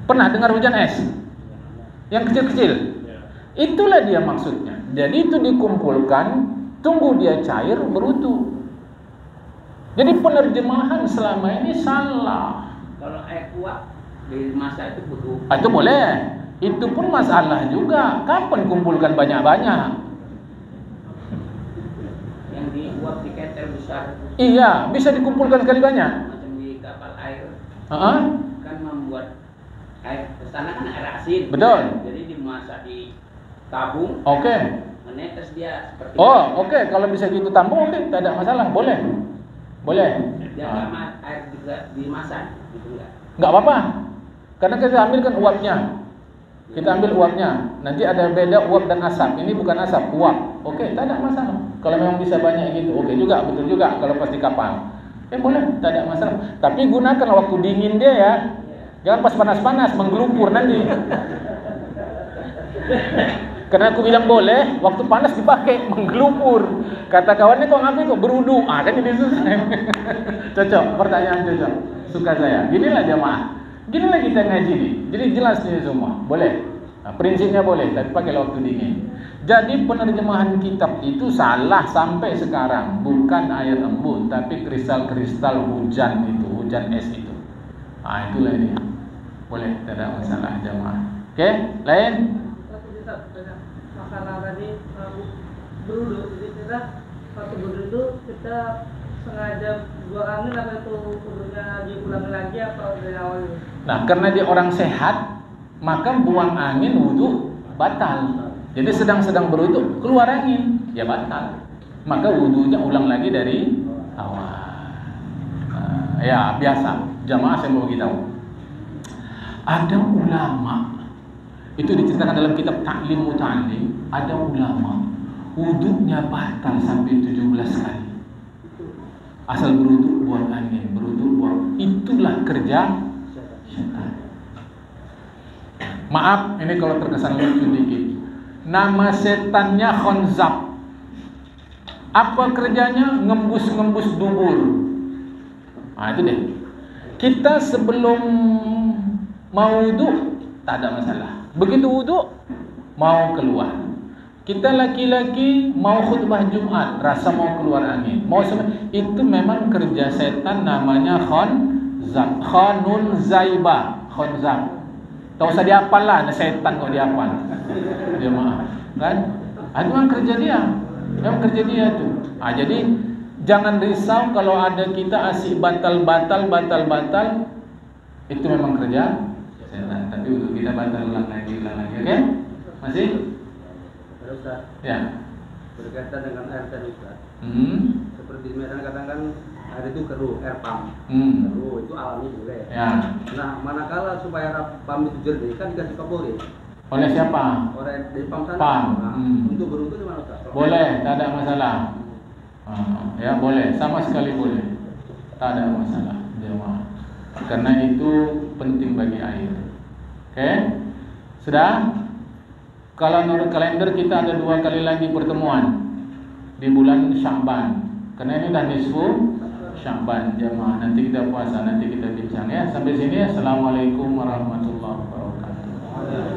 Pernah dengar hujan es? Yang kecil-kecil? Itulah dia maksudnya. Jadi itu dikumpulkan, tunggu dia cair, berutuh. Jadi penerjemahan selama ini salah. Kalau air uap dimasak itu butuh. Itu boleh. Itu pun masalah juga. Kapan kumpulkan banyak-banyak? Yang diuap di ketel besar. Iya, bisa dikumpulkan sekali banyak. Macam di kapal air. Kan membuat air kesana kan air asin. Betul. Jadi dimasak di tabung. Oke. Menetes dia seperti. Oke. Kalau bisa gitu tampung, oke, tak ada masalah, boleh. Dia nggak air juga dimasak, gitu nggak? Nggak apa-apa. Karena kita ambil kan uapnya. Kita ambil uapnya. Nanti ada beda uap dan asap. Ini bukan asap, uap. Oke, tak ada masalah. Kalau memang bisa banyak gitu, oke juga, betul juga. Kalau pas di kapal, boleh, tak ada masalah. Tapi gunakan waktu dingin dia ya. Jangan pas panas-panas menggelupur nanti. Karena aku bilang boleh, waktu panas dipakai menggelupur. Kata kawannya kok ngapain kok berudu? Kan jadi susah. Cocok, pertanyaan cocok. Suka saya. Ginilah jemaah. Ginilah kita ngaji nih. Jadi jelas nih semua. Boleh. Prinsipnya boleh, tapi pakai waktu dingin. Jadi penerjemahan kitab itu salah sampai sekarang. Bukan air embun, tapi kristal-kristal hujan itu, hujan es itu. Itulah dia. Boleh, tidak masalah jemaah. Oke, lain? Masalah tadi berudu, jadi kita waktu berudu kita sengaja buang angin atau itu udunya diulangi lagi atau dari awal itu? Nah, karena dia orang sehat, maka buang angin wudu batal. Jadi sedang berwudu keluar angin, ya batal. Maka wudunya ulang lagi dari awal. Ya biasa, jamaah saya mau beritahu. Ada ulama, itu diceritakan dalam kitab Ta'lim Muta'allim, ada ulama wudunya batal sampai 17 kali. Asal berwudu buang angin, berwudu buang. Itulah kerja syaitan. Maaf, ini kalau terkesan lucu dikit. Nama setannya Khonzab. Apa kerjanya? Ngembus-ngembus dubur. Itu deh. Kita sebelum mau wudu tak ada masalah. Begitu wudu mau keluar. Kita laki-laki mau khutbah Jumat, rasa mau keluar angin. Itu memang kerja setan, namanya Khonzab. Khonun Zaibah, Khonzab. Tak usah dihafal lah, setan kok dihafal. Dia maaf, kan? Itu memang kerja dia. Memang kerja dia tuh. Jadi jangan risau kalau ada kita asyik batal. Itu memang kerja setan. Tapi untuk kita batal ulang lagi. Oke? Masih? Ustaz, Ya. berkaitan dengan air tadi Ustaz. Hmm. Seperti Medan katakan air itu keruh, air pump. Keruh itu alami boleh. Ya. Nah, manakala supaya air pump itu jernih kan dikasih kapolri. Oleh siapa? Oleh dari pump sana. Pump. Nah, untuk berwudu gimana Ustaz? Boleh, tak ada masalah. Ya boleh, sama sekali boleh. Tak ada masalah, jemaah. Karena itu penting bagi air. Oke? Sudah? Kalau menurut kalender kita ada 2 kali lagi pertemuan di bulan Sya'ban. Karena ini dah nisfu Sya'ban jemaah. Nanti kita puasa, nanti kita bincang ya. Sampai sini. Assalamualaikum warahmatullahi wabarakatuh.